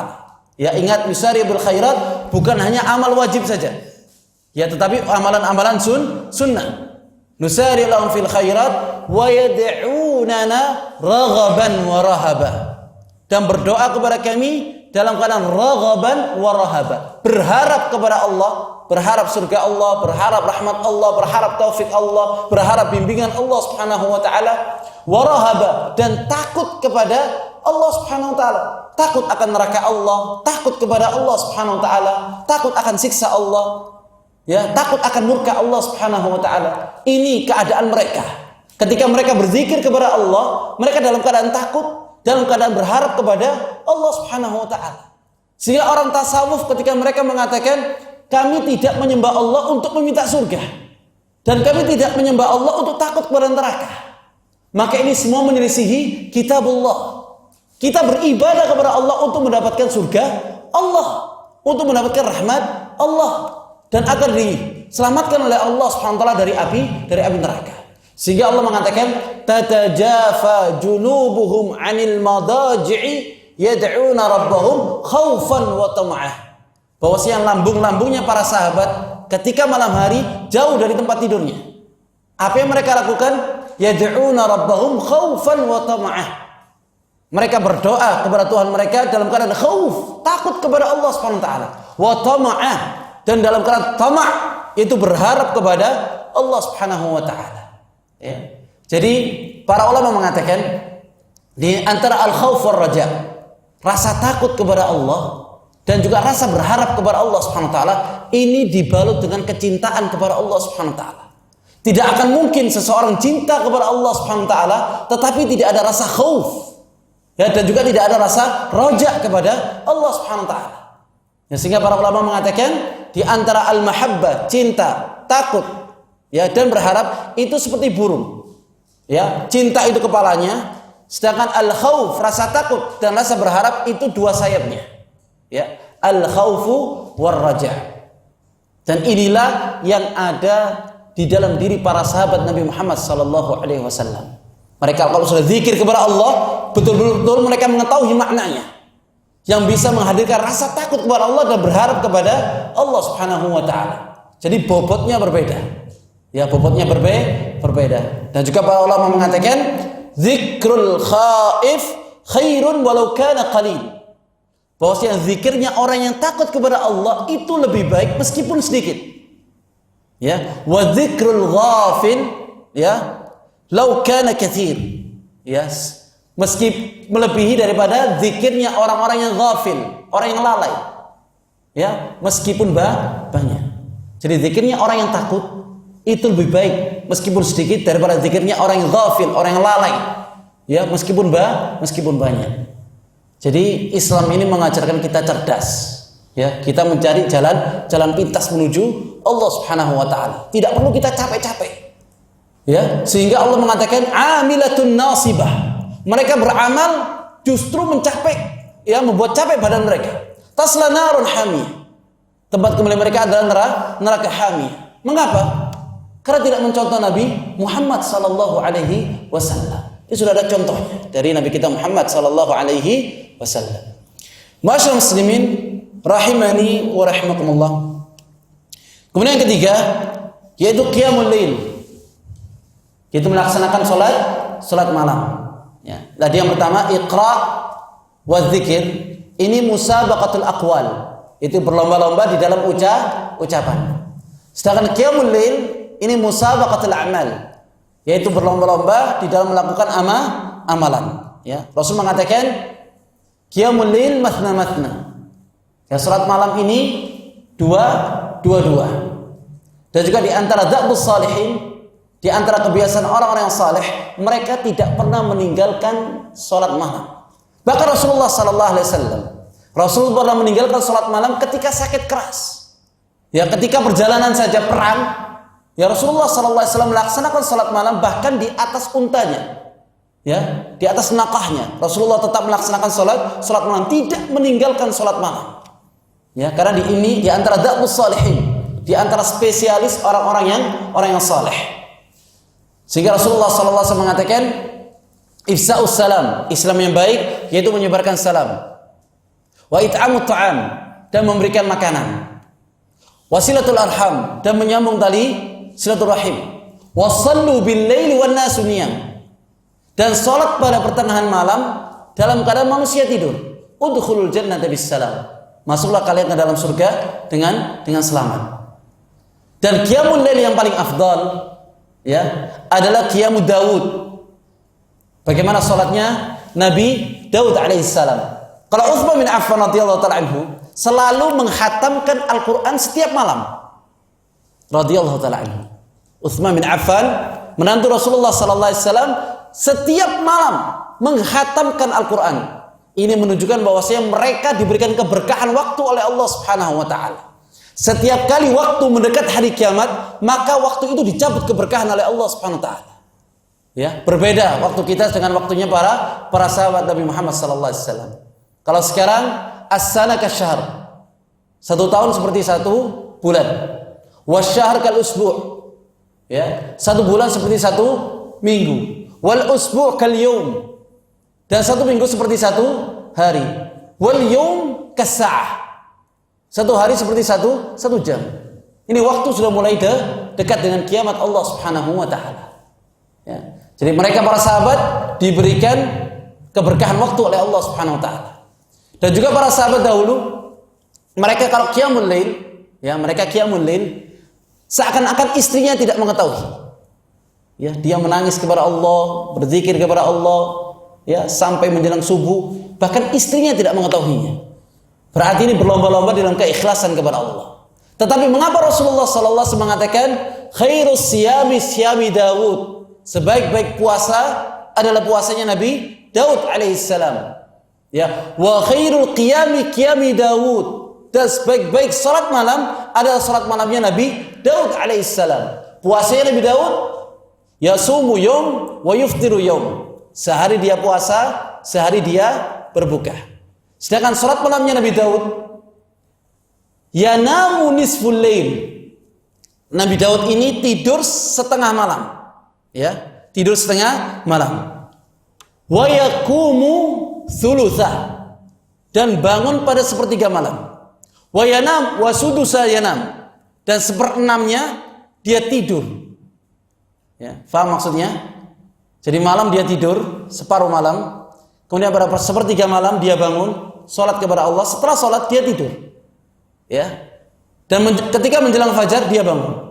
Ya, ingat, yusari' bil khairat bukan hanya amal wajib saja. Ya, tetapi amalan-amalan sunnah. Nusari' lahum fil khairat wa yad'unana raghaban wa rahaba. Dan berdoa kepada kami dalam keadaan raghaban wa rahaba, berharap kepada Allah, berharap surga Allah, berharap rahmat Allah, berharap taufik Allah, berharap bimbingan Allah Subhanahu wa taala, wa rahaba, dan takut kepada Allah Subhanahu wa taala, takut akan neraka Allah, takut kepada Allah Subhanahu wa taala, takut akan siksa Allah, ya, takut akan murka Allah Subhanahu wa taala. Ini keadaan mereka. Ketika mereka berzikir kepada Allah, mereka dalam keadaan takut, dalam keadaan berharap kepada Allah Subhanahu wa taala. Sehingga orang tasawuf ketika mereka mengatakan kami tidak menyembah Allah untuk meminta surga dan kami tidak menyembah Allah untuk takut kepada neraka, maka ini semua menyelisihi kitabullah. Kita beribadah kepada Allah untuk mendapatkan surga Allah, untuk mendapatkan rahmat Allah, dan akan diselamatkan oleh Allah Subhanahu wa taala dari api neraka. Sehingga Allah mengatakan tatajafa junubuhum 'anil madaji'i yad'una rabbahum khaufan wa tama'ah. Bahwasanya lambung-lambungnya para sahabat ketika malam hari jauh dari tempat tidurnya. Apa yang mereka lakukan? Yad'una rabbahum khaufan wa tama'ah. Mereka berdoa kepada Tuhan mereka dalam keadaan khauf, takut kepada Allah Subhanahu wa taala. Wa tama'ah, dan dalam keadaan tama' itu berharap kepada Allah Subhanahu wa taala. Ya. Jadi para ulama mengatakan di antara al-khauf war raja, rasa takut kepada Allah dan juga rasa berharap kepada Allah Subhanahu wa taala, ini dibalut dengan kecintaan kepada Allah Subhanahu wa taala. Tidak akan mungkin seseorang cinta kepada Allah Subhanahu wa taala tetapi tidak ada rasa khauf. Ya, dan juga tidak ada rasa raja kepada Allah Subhanahu wa taala. Ya, sehingga para ulama mengatakan di antara al-mahabbah, cinta, takut, ya, dan berharap itu seperti burung. Ya, cinta itu kepalanya, sedangkan al-khauf, rasa takut dan rasa berharap itu dua sayapnya. Ya, al-khaufu war raja. Dan inilah yang ada di dalam diri para sahabat Nabi Muhammad sallallahu alaihi wasallam. Mereka kalau sudah zikir kepada Allah, betul-betul mereka mengetahui maknanya, yang bisa menghadirkan rasa takut kepada Allah dan berharap kepada Allah Subhanahu wa taala. Jadi bobotnya berbeda. Ya, bobotnya berbeda. Dan juga para ulama mengatakan zikrul khaif khairun walau kana qalil. Bahwasanya zikirnya orang yang takut kepada Allah itu lebih baik meskipun sedikit. Ya, wa zikrul ghafil, ya, law kana katsir. Yes. Meski melebihi daripada zikirnya orang-orang yang ghafil, orang yang lalai. Ya, meskipun banyak. Jadi zikirnya orang yang takut itu lebih baik meskipun sedikit daripada zikirnya orang yang ghafil, orang yang lalai. Ya, meskipun banyak. Jadi Islam ini mengajarkan kita cerdas. Ya, kita mencari jalan pintas menuju Allah Subhanahu wa taala. Tidak perlu kita capek-capek. Ya, sehingga Allah mengatakan amilatun nasibah. Mereka beramal justru mencapai, ya, membuat capek badan mereka. Tasla narun hamiyah. Tempat kembali mereka adalah neraka hamiyah. Mengapa? Karena tidak mencontoh Nabi Muhammad sallallahu alaihi wasallam. Ini sudah ada contohnya dari Nabi kita Muhammad sallallahu alaihi wasallam. Ma'asyiral muslimin rahimani wa rahimakumullah. Kemudian yang ketiga yaitu qiyamul lail. Yaitu melaksanakan salat malam. Ya. Tadi yang pertama iqra wa dzikir, ini musabaqatul aqwal. Itu berlomba-lomba di dalam ucapan. Sedangkan qiyamul lail ini musabaqatul a'mal, yaitu berlomba-lomba di dalam melakukan amalan. Ya. Rasul mengatakan qiyamul lail mathna. Ya, salat malam ini dua. Dan juga di antara da'bus salihin, di antara kebiasaan orang-orang yang saleh, mereka tidak pernah meninggalkan salat malam. Bahkan Rasulullah sallallahu alaihi wasallam, Rasul pernah meninggalkan salat malam ketika sakit keras. Ya, ketika perjalanan saja perang, ya Rasulullah sallallahu alaihi wasallam melaksanakan salat malam bahkan di atas untanya. Ya, di atas nakahnya. Rasulullah tetap melaksanakan salat malam, tidak meninggalkan salat malam. Ya, karena ini di antara da'bus salihin, di antara spesialis orang yang saleh. Sehingga Rasulullah sallallahu alaihi wasallam mengatakan ifsa'us salam, Islam yang baik yaitu menyebarkan salam. Wa it'amut ta'am, dan memberikan makanan. Wasilatul arham, dan menyambung tali silaturahim. Wasallu bil laili wan nasu niyam, dan salat pada pertengahan malam dalam keadaan manusia tidur. Udkhulul jannata bis salam, masuklah kalian ke dalam surga dengan selamat. Dan qiyamul lail yang paling afdal ya adalah qiyamud Daud. Bagaimana salatnya Nabi Daud alaihissalam? Kalau Utsman bin Affan radhiyallahu taala anhu selalu menghatamkan Al-Qur'an setiap malam. Radhiyallahu taala anhu. Utsman bin Affan, menantu Rasulullah sallallahu alaihi wasallam, setiap malam menghatamkan Al-Qur'an. Ini menunjukkan bahwasanya mereka diberikan keberkahan waktu oleh Allah Subhanahu wa taala. Setiap kali waktu mendekat hari kiamat, maka waktu itu dicabut keberkahan oleh Allah Subhanahu wa taala. Ya, berbeda waktu kita dengan waktunya para sahabat Nabi Muhammad sallallahu alaihi wasallam. Kalau sekarang as-sana kasyahr. 1 tahun seperti 1 bulan. Wasyahr kal usbu'. Ya, 1 bulan seperti 1 minggu. Wal usbu' kal yaum. Dan 1 minggu seperti 1 hari. Wal yaum kas-sa'ah. 1 hari seperti 1 jam. Ini waktu sudah mulai dekat dengan kiamat Allah Subhanahu wa taala. Ya. Jadi mereka para sahabat diberikan keberkahan waktu oleh Allah Subhanahu wa taala. Dan juga para sahabat dahulu, mereka kalau qiyamul lail, ya, mereka qiyamul lail seakan-akan istrinya tidak mengetahui. Ya, dia menangis kepada Allah, berzikir kepada Allah, ya, sampai menjelang subuh, bahkan istrinya tidak mengetahuinya. Berarti ini berlomba-lomba dalam keikhlasan kepada Allah. Tetapi mengapa Rasulullah sallallahu alaihi wasallam mengatakan khairus siyami Daud? Sebaik-baik puasa adalah puasanya Nabi Daud alaihissalam. Ya, wa khairul qiyami Daud. Dan sebaik-baik salat malam adalah salat malamnya Nabi Daud alaihissalam. Puasanya Nabi Daud yasumu yawm wa yuftiru yawm. Sehari dia puasa, sehari dia berbuka. Sedangkan salat malamnya Nabi Daud yanamu nisful lail. Nabi Daud ini tidur setengah malam. Ya, tidur setengah malam. Wa yaqumu thulutsah, dan bangun pada 1/3 malam. Wa yanam wa sudusa yanam, dan 1/6-nya dia tidur. Ya, paham maksudnya? Jadi malam dia tidur separuh malam, kemudian pada 1/3 malam dia bangun, salat kepada Allah, setelah salat dia tidur. Ya. Dan ketika menjelang fajar dia bangun.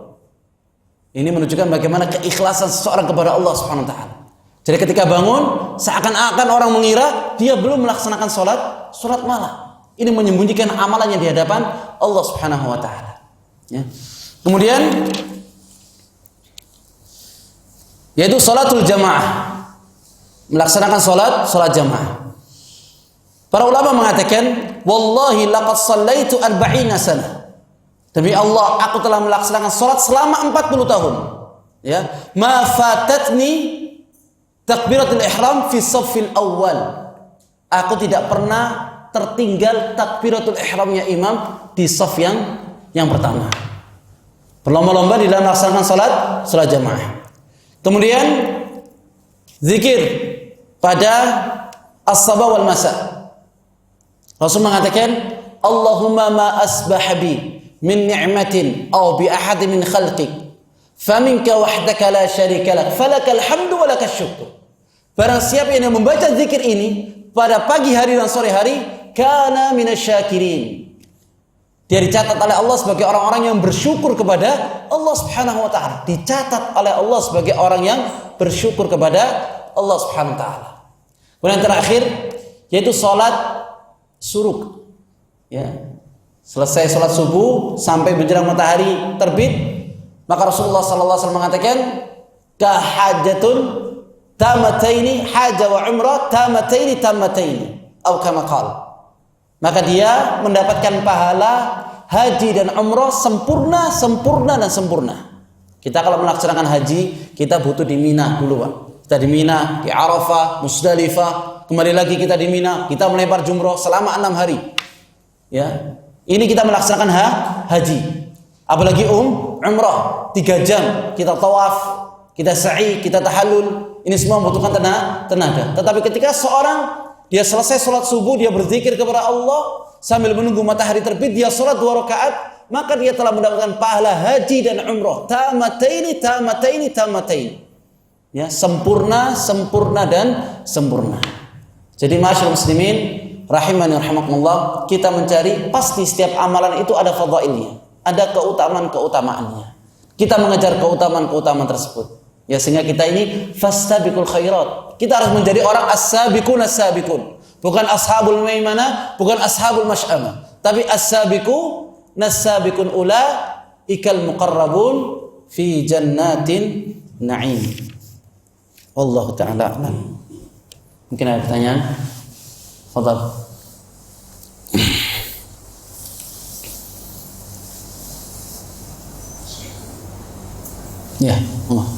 Ini menunjukkan bagaimana keikhlasan seseorang kepada Allah Subhanahu wa taala. Jadi ketika bangun, seakan-akan orang mengira dia belum melaksanakan salat malam. Ini menyembunyikan amalannya di hadapan Allah Subhanahu wa taala. Ya. Kemudian yaitu salatul jamaah. Melaksanakan salat jamaah. Para ulama mengatakan, wallahi laqad shallaitu 40 sana. Demi Allah, aku telah melaksanakan salat selama 40 tahun. Ya, ma fatatni takbiratul ihram fi shaffil awal. Aku tidak pernah tertinggal takbiratul ihramnya imam di shaf yang pertama. Berlomba-lomba di dalam melaksanakan salat jamaah. Kemudian zikir pada as-sabah wal masa. Rasul mengatakan, Allahumma ma asbaha bi min ni'matin aw bi ahadin min khalqik faminka wahdaka la syarika lak falakal hamdu wa lakas syukur. Barang siapa yang membaca zikir ini pada pagi hari dan sore hari, kana minasyakirin. Dia dicatat oleh Allah sebagai orang-orang yang bersyukur kepada Allah Subhanahu wa taala. Dicatat oleh Allah sebagai orang yang bersyukur kepada Allah Subhanahu wa taala. Kemudian terakhir yaitu salat suruk. Ya. Selesai salat subuh sampai menjelang matahari terbit, maka Rasulullah sallallahu alaihi wasallam mengatakan, ka hajatun tamataini, haja wa umrah tamataini atau kama qala. Maka dia mendapatkan pahala haji dan umrah sempurna dan sempurna. Kita kalau melaksanakan haji, kita butuh di Mina dulu, Pak. Kita di Mina, di Arafah, Musdalifah, kembali lagi kita di Mina, kita melempar jumrah selama 6 hari. Ya. Ini kita melaksanakan haji. Apalagi umrah 3 jam kita tawaf, kita sa'i, kita tahallul. Ini semua membutuhkan tenaga. Tetapi ketika seorang dia selesai sholat subuh, dia berzikir kepada Allah sambil menunggu matahari terbit, dia sholat 2 rakaat, maka dia telah mendapatkan pahala haji dan umrah tamataini. Ya, sempurna dan sempurna. Jadi masyaallah muslimin rahimani rahimakumullah, kita mencari pasti setiap amalan itu ada fadhailnya, ada keutamaannya. Kita mengejar keutamaan tersebut. Ya, sehingga kita ini fastabiqul khairat. Kita harus menjadi orang as-sabiqun. Bukan ashabul maimanah, bukan ashabul masy'amah, tapi as-sabiqun ulaikal muqarrabun fi jannatin na'im. Wallahu ta'ala a'lam. Mungkin ada pertanyaan? Fadhal. Ya, Allah.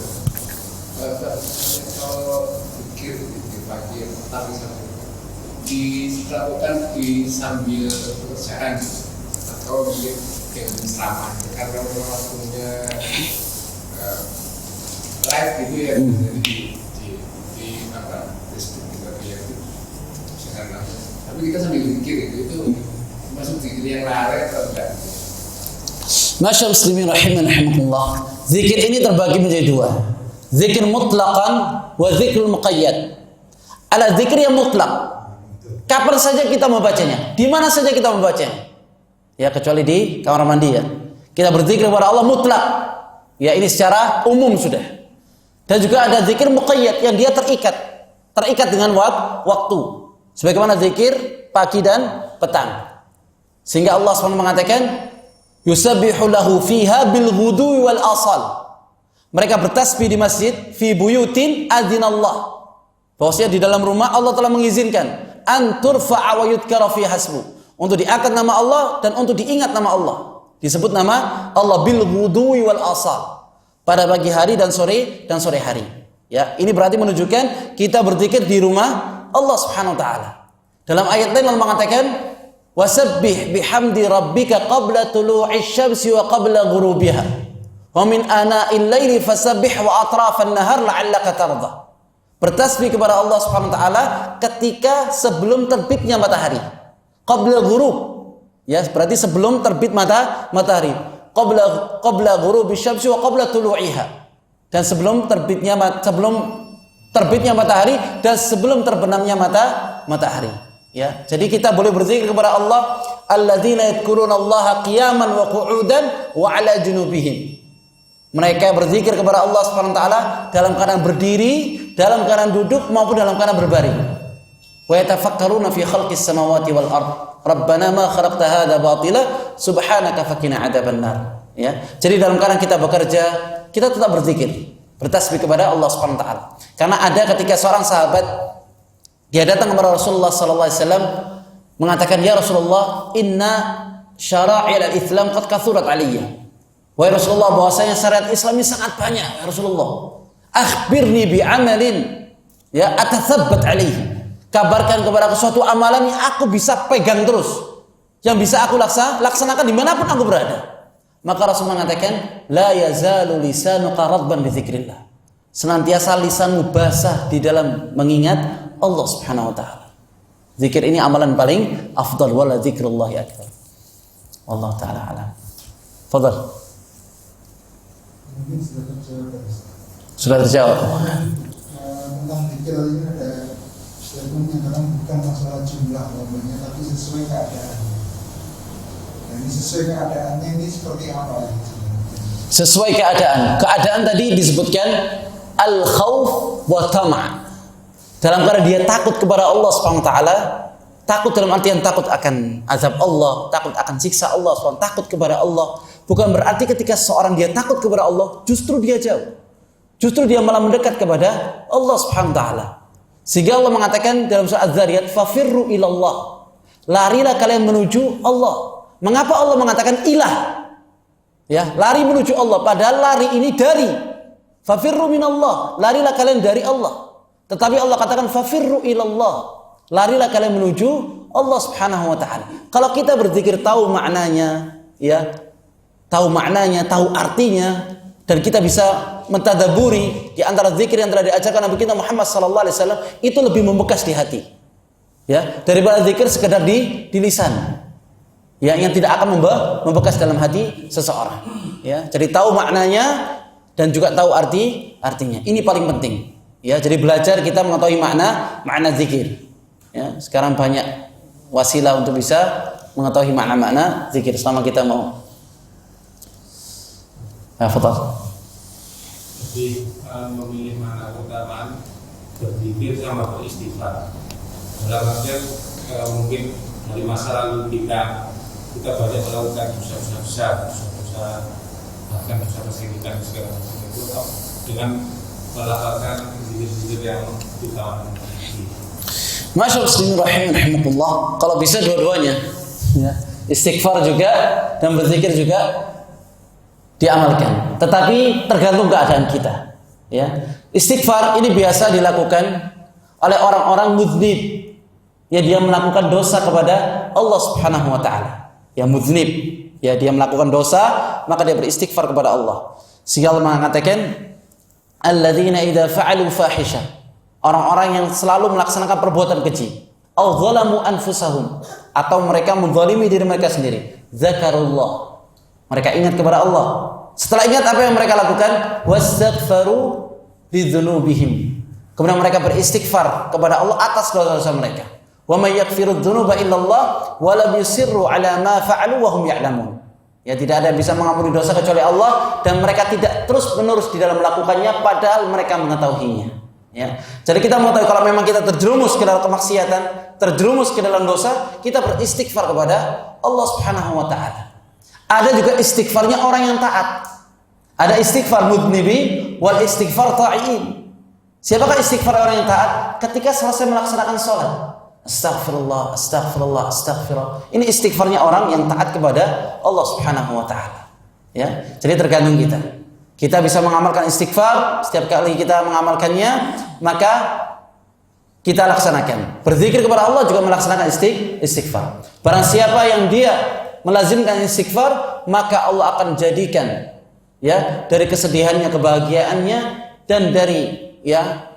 Kalau pikir di pagi tapi dilakukan di sambil pekerjaan atau mungkin dengan selama, karena memang waktunya live gitu ya, jadi di apa Facebook kita lihat itu misalkan, tapi kita sambil pikir itu masuk zikir yang lari atau enggak? Masyaallah muslimin rahimakumullah. Zikir ini terbagi menjadi 2. Zikir mutlaqan wa zikrul muqayyad. Ala zikir yang mutlak, kapan saja kita membacanya, di mana saja kita membacanya. Ya, kecuali di kamar mandi ya. Kita berzikir kepada Allah mutlak. Ya, ini secara umum sudah. Dan juga ada zikir muqayyad yang dia terikat dengan waktu. Sebagaimana zikir pagi dan petang. Sehingga Allah SWT mengatakan, yusabbihu lahu fiha bil ghudwi wal asal. Mereka bertasbih di masjid fi buyutin adzinallah. Bahwasanya di dalam rumah Allah telah mengizinkan an turfa'a wa yudhkara fi hasbu, untuk diangkat nama Allah dan untuk diingat nama Allah. Disebut nama Allah bil ghudwi wal asal, pada pagi hari dan sore hari. Ya, ini berarti menunjukkan kita berzikir di rumah Allah Subhanahu wa taala. Dalam ayat lain Allah mengatakan, wasabbih bihamdi rabbika qabla tulu'i syamsi wa qabla ghurubiha wa min ana'il laili fasabbih wa atrafan nahar la'allaka tarda. Bertasbih kepada Allah Subhanahu wa taala ketika sebelum terbitnya matahari. Qabla ghurub. Ya, berarti sebelum terbit matahari. Qabla ghurubi syamsi wa qabla tulu'iha. Dan sebelum terbitnya matahari dan sebelum terbenamnya matahari. Ya, jadi kita boleh berzikir kepada Allah, alladzina yadhkurunallaha qiyaman wa qu'udan wa 'ala junubihim. Mereka berzikir kepada Allah Subhanahu wa taala dalam keadaan berdiri, dalam keadaan duduk maupun dalam keadaan berbaring. Wa yatafakkaruna fi khalqis samawati wal ard. Rabbana ma khalaqta hadza batila subhanaka faqina adzabannar. Ya. Jadi dalam keadaan kita bekerja, kita tetap berzikir, bertasbih kepada Allah Subhanahu wa taala. Karena ada ketika seorang sahabat dia datang kepada Rasulullah sallallahu alaihi wasallam mengatakan, "Ya Rasulullah, inna syara'il al-Islam qad kathurat 'alayya." Wahai Rasulullah, bahwasanya syariat Islam ini sangat banyak, ya Rasulullah. Akhbirni bi amalin ya atathabbat alaihi. Kabarkan kepada aku suatu amalan yang aku bisa pegang terus, yang bisa aku laksanakan dimanapun aku berada. Maka Rasul mengatakan, la yazalu lisanuka radban bi dzikrillah. Senantiasa lisanmu basah di dalam mengingat Allah Subhanahu wa taala. Zikir ini amalan paling afdal, wala dzikrullahi akbar. Wallahu taala alam. Fadhal. Mungkin Sudah terjawab. Tentang zikir ini ada statement yang kadang bukan masalah jumlah korbannya, tapi sesuai keadaan. Dan ini sesuai keadaannya ini seperti apa? Sesuai keadaan. Keadaan tadi disebutkan al-khauf wa tama'. Dalam keadaan dia takut kepada Allah Subhanahu wa taala, takut dalam artian takut akan azab Allah, takut akan siksa Allah Subhanahu, takut kepada Allah. Bukan berarti ketika seorang dia takut kepada Allah, justru dia jauh. Justru dia malah mendekat kepada Allah Subhanahu wa taala. Sehingga Allah mengatakan dalam surah Az-Zariyat, "Fafirru ilallah." Larilah kalian menuju Allah. Mengapa Allah mengatakan ilah? Ya, lari menuju Allah, padahal lari ini dari fafirru minallah, larilah kalian dari Allah. Tetapi Allah katakan fafirru ilallah, larilah kalian menuju Allah Subhanahu wa taala. Kalau kita berzikir tahu maknanya, ya, tahu maknanya, tahu artinya, dan kita bisa mentadaburi di antara zikir yang telah diajarkan Nabi kita Muhammad sallallahu alaihi wasallam, itu lebih membekas di hati. Ya, daripada zikir sekedar di lisan. Ya, yang tidak akan membekas dalam hati seseorang. Ya, jadi tahu maknanya dan juga tahu artinya. Ini paling penting. Ya, jadi belajar kita mengetahui makna zikir. Ya, sekarang banyak wasilah untuk bisa mengetahui makna zikir selama kita mau. Ya, fadhal. Jadi memilih mana keutamaan berzikir sama beristighfar. Dalam artian mungkin dari masa lalu kita banyak melakukan dosa-dosa besar, bahkan dosa-dosa yang kita segala macam itu dengan melakukan zikir-zikir yang diutamakan. Masyaallah muslimin rahimakumullah, kalau bisa dua-duanya, ya, istighfar juga dan berzikir juga diamalkan. Tetapi tergantung keadaan kita. Ya, istighfar ini biasa dilakukan oleh orang-orang mudznib. Ya, dia melakukan dosa kepada Allah Subhanahu wa taala. Ya, mudznib, ya, dia melakukan dosa, maka dia beristighfar kepada Allah. Sehingga Allah mengatakan alladzina idza fa'alu fahisha, orang-orang yang selalu melaksanakan perbuatan keji, au dzalamu anfusahum, atau mereka menzalimi diri mereka sendiri, zakarullah, mereka ingat kepada Allah. Setelah ingat, apa yang mereka lakukan? Wastaghfaru lidzunubihim, kemudian mereka beristighfar kepada Allah atas dosa-dosa mereka. Wa may yaghfiru dzunuba illallah wa lam yusirru ala ma fa'alu wa hum ya'lamun. Ya, tidak ada yang bisa mengampuni dosa kecuali Allah, dan mereka tidak terus-menerus di dalam melakukannya padahal mereka mengetahuinya. Ya. Jadi kita mau tahu kalau memang kita terjerumus ke dalam kemaksiatan, terjerumus ke dalam dosa, kita beristighfar kepada Allah Subhanahu wa taala. Ada juga istighfarnya orang yang taat. Ada istighfar mudnibi wal istighfar ta'in. Siapakah istighfar orang yang taat? Ketika selesai melaksanakan sholat, astaghfirullah, astaghfirullah, astaghfirullah. Ini istighfarnya orang yang taat kepada Allah Subhanahu wa taala. Ya, jadi tergantung kita. Kita bisa mengamalkan istighfar, setiap kali kita mengamalkannya, maka kita laksanakan. Berzikir kepada Allah juga melaksanakan istighfar. Barang siapa yang dia melazimkan istighfar, maka Allah akan jadikan, ya, dari kesedihannya, kebahagiaannya, dan dari, ya,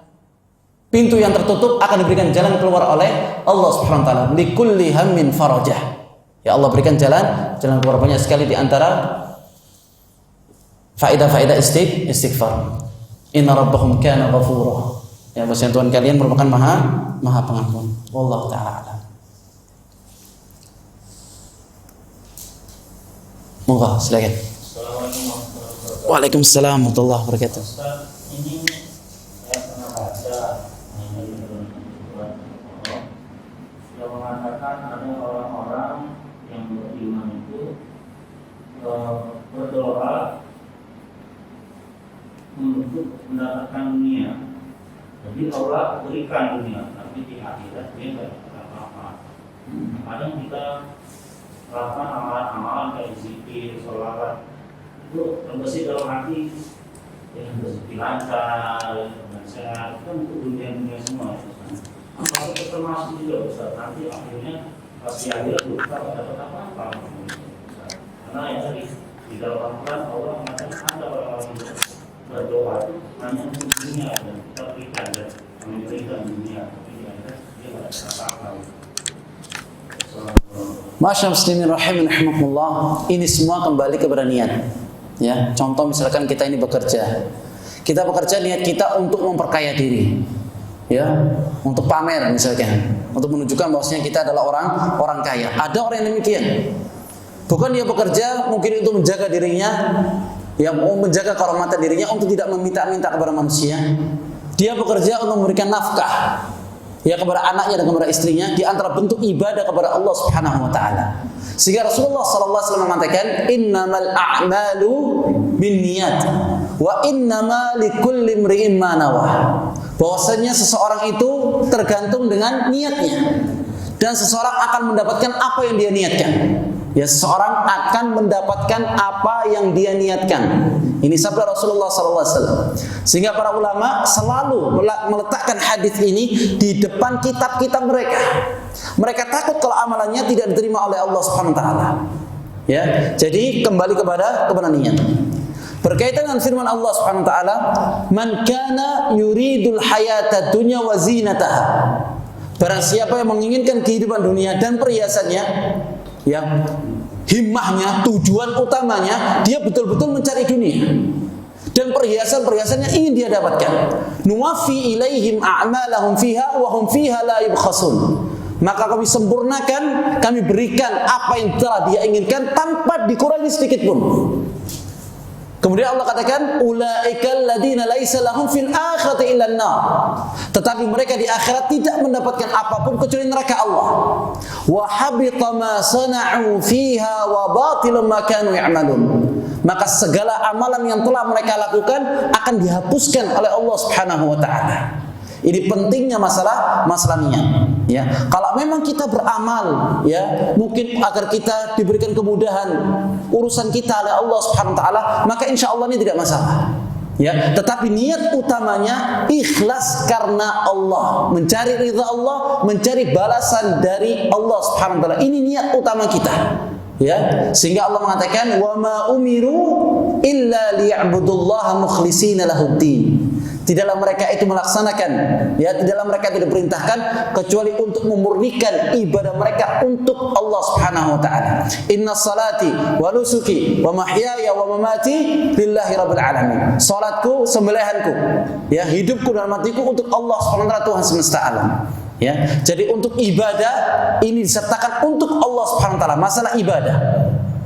pintu yang tertutup akan diberikan jalan keluar oleh Allah Subhanahu wa taala. Likulli hammin farajah. Ya, Allah berikan jalan keluar. Banyak sekali di antara faedah-faedah istighfar. Inna rabbahum kana ghafura. Ya, bahwasanya Tuhan kalian merupakan Maha Pengampun. Wallahu taala a'lam. Moga, silakan. Waalaikumsalam warahmatullahi wabarakatuh. Ini saya pernah baca yang mengatakan ada orang-orang yang beriman itu berdoa untuk mendapatkan dunia. Jadi Allah berikan dunia, tapi di akhirat dia tidak dapat apa-apa. Kadang kita melakukan amalan-amalan kayak zikir, sholawat, itu terbesit dalam hati dengan rezeki lancar, dengan sehat, itu untuk dunia semua. Apakah itu termasuk juga Ustaz? Nanti akhirnya pas di akhirat lupa dapat apa-apa. Karena yang tadi di dalam Al-Quran Allah mengatakan ada orang-orang yang berdoa itu hanya untuk dunia, dan kita berikan dan memberikan dunia, tapi di akhirat dia tidak dapat apa-apa. Masyaallah muslimin rahimakumullah, ini semua kembali kepada niat. Ya, contoh misalkan kita ini bekerja. Kita bekerja niat kita untuk memperkaya diri. Ya, untuk pamer misalkan, untuk menunjukkan bahwasanya kita adalah orang kaya. Ada orang yang demikian. Bukan dia bekerja mungkin untuk menjaga dirinya, ya, menjaga kehormatan dirinya untuk tidak meminta-minta kepada manusia. Dia bekerja untuk memberikan nafkah, ya, kepada anaknya dan kepada istrinya, di antara bentuk ibadah kepada Allah Subhanahu wa taala. Sehingga Rasulullah sallallahu alaihi wasallam mengatakan, "Innamal a'malu binniyat wa innama likulli imri'in ma nawa." Bahwasanya seseorang itu tergantung dengan niatnya, dan seseorang akan mendapatkan apa yang dia niatkan. Ya, seseorang akan mendapatkan apa yang dia niatkan. Ini sabda Rasulullah SAW. Sehingga para ulama selalu meletakkan hadis ini di depan kitab-kitab mereka. Mereka takut kalau amalannya tidak diterima oleh Allah Subhanahu wa taala. Ya, jadi kembali kepada niat. Berkaitan dengan firman Allah Subhanahu wa taala, "Man kana yuridul hayata dunya wa zinataha." Barang siapa yang menginginkan kehidupan dunia dan perhiasannya, ya, himmahnya, tujuan utamanya dia betul-betul mencari dunia dan perhiasan-perhiasannya ingin dia dapatkan. Nuwaffi ilaihim a'malahum fiha wa hum fiha la yubkhasun. Maka kami sempurnakan, kami berikan apa yang telah dia inginkan tanpa dikurangi sedikit pun. Kemudian Allah katakan, ulaikal ladzina laisa lahum fil akhirati illa an-nar. Tetapi mereka di akhirat tidak mendapatkan apapun kecuali neraka Allah. Wa habita ma sana'u fiha wa batilun ma kanu ya'malun. Maka segala amalan yang telah mereka lakukan akan dihapuskan oleh Allah Subhanahu wa taala. Ini pentingnya masalah niat. Ya, kalau memang kita beramal, ya, mungkin agar kita diberikan kemudahan urusan kita oleh Allah Subhanahu wa taala, maka insya Allah ini tidak masalah. Ya, tetapi niat utamanya ikhlas karena Allah, mencari ridha Allah, mencari balasan dari Allah Subhanahu wa taala. Ini niat utama kita. Ya, sehingga Allah mengatakan, "Wa ma umiru illa liya'budullaha mukhlishina lahuddin." Tidaklah mereka itu melaksanakan, ya, tidaklah mereka itu diperintahkan kecuali untuk memurnikan ibadah mereka untuk Allah Subhanahu wa taala. Inna salati wa nusuki wa mahyaya wa mamati lillahi rabbil alamin. Salatku, sembelihanku, ya, hidupku dan matiku untuk Allah Subhanahu wa taala, Tuhan semesta alam. Ya, jadi untuk ibadah ini disertakan untuk Allah Subhanahu wa taala, masalah ibadah.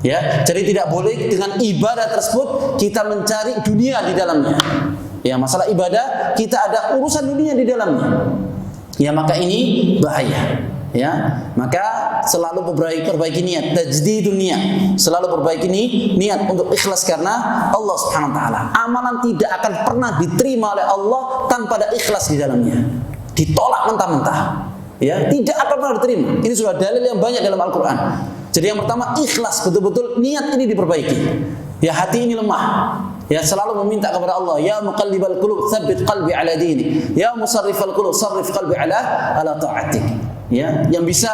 Ya, jadi tidak boleh dengan ibadah tersebut kita mencari dunia di dalamnya. Ya, masalah ibadah kita ada urusan dunia di dalamnya. Ya, maka ini bahaya. Ya, maka selalu perbaiki niat, tajdidun niat. Selalu perbaiki niat untuk ikhlas karena Allah Subhanahu wa taala. Amalan tidak akan pernah diterima oleh Allah tanpa ada ikhlas di dalamnya. Ditolak mentah-mentah. Ya, tidak akan pernah diterima. Ini sudah dalil yang banyak dalam Al-Qur'an. Jadi yang pertama ikhlas, betul-betul niat ini diperbaiki. Ya, hati ini lemah. Ya, selalu meminta kepada Allah, ya muqallibal qulub tsabbit qalbi ala dini, ya musarrifal qulub sarrif qalbi ala ta'atik. Ya, yang bisa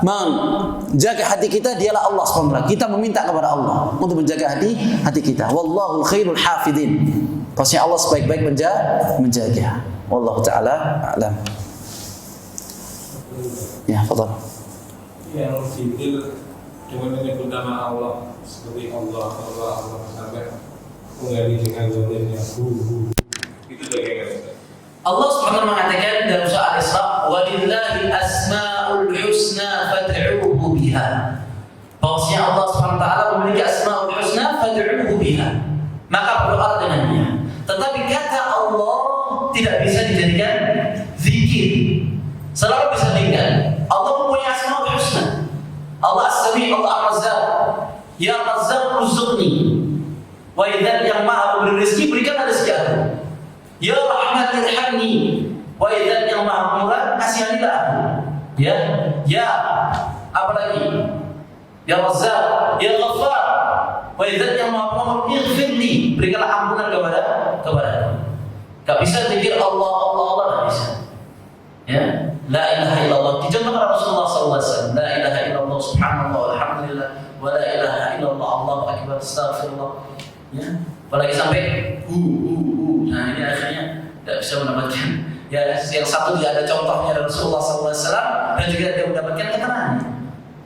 menjaga hati kita dialah Allah SWT. Kita meminta kepada Allah untuk menjaga hati kita. Wallahu khairul hafidin. Pasti Allah sebaik-baik menjaga. Wallahu taala a'lam. Ya, fadhal. Yang zikir dengan menyebut nama Allah seperti Allah sampai mengganti dengan zikirnya itu bagaimana? Allah Subhanahu mengatakan dalam surah Al-Isra, "Walillahi asmaul husna fad'uuhu biha." Bahwasanya Allah Subhanahu wa taala memiliki asmaul husna fad'uuhu biha. Maka berdoa dengannya. Tetapi kata Allah tidak bisa dijadikan zikir. Selalu bisa diingat. Allah mempunyai asmaul husna. Allah As-Sami', Allah Ar-Razzaq. Ya Razzaq ruzukni. Wa idzan yang maha memberi rezeki, berikanlah rezeki aku. Ya Rahmat irhamni. Wa idzan yang maha pemurah, kasihanilah aku. Ya apa lagi? Ya Razzaq, ya Ghaffar. Wa idzan yang maha pengampun, ighfirli, berikanlah ampunan kepada aku. Gak bisa zikir Allah gak bisa. Ya, la ilaha illallah. Dicontohkan Rasulullah SAW. La ilaha illallah, subhanallah, alhamdulillah, wa la ilaha illallah, Allahu akbar, astaghfirullah. Ya, apalagi sampai nah ini akhirnya tidak bisa mendapatkan. Ya, yang satu tidak ada contohnya dari Rasulullah SAW dan juga tidak mendapatkan keterangan.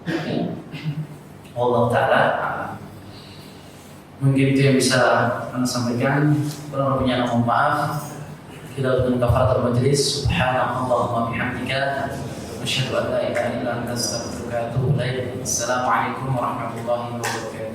Ya, Allah Ta'ala. Mungkin itu yang bisa Anda sampaikan. Kurang lebihnya mohon maaf. Kita dengan kafaratul majlis. Subhanallahumma bihamdika asyhadu an la ilaha illa anta astaghfiruka wa atubu ilaik. Assalamualaikum warahmatullahi wabarakatuh.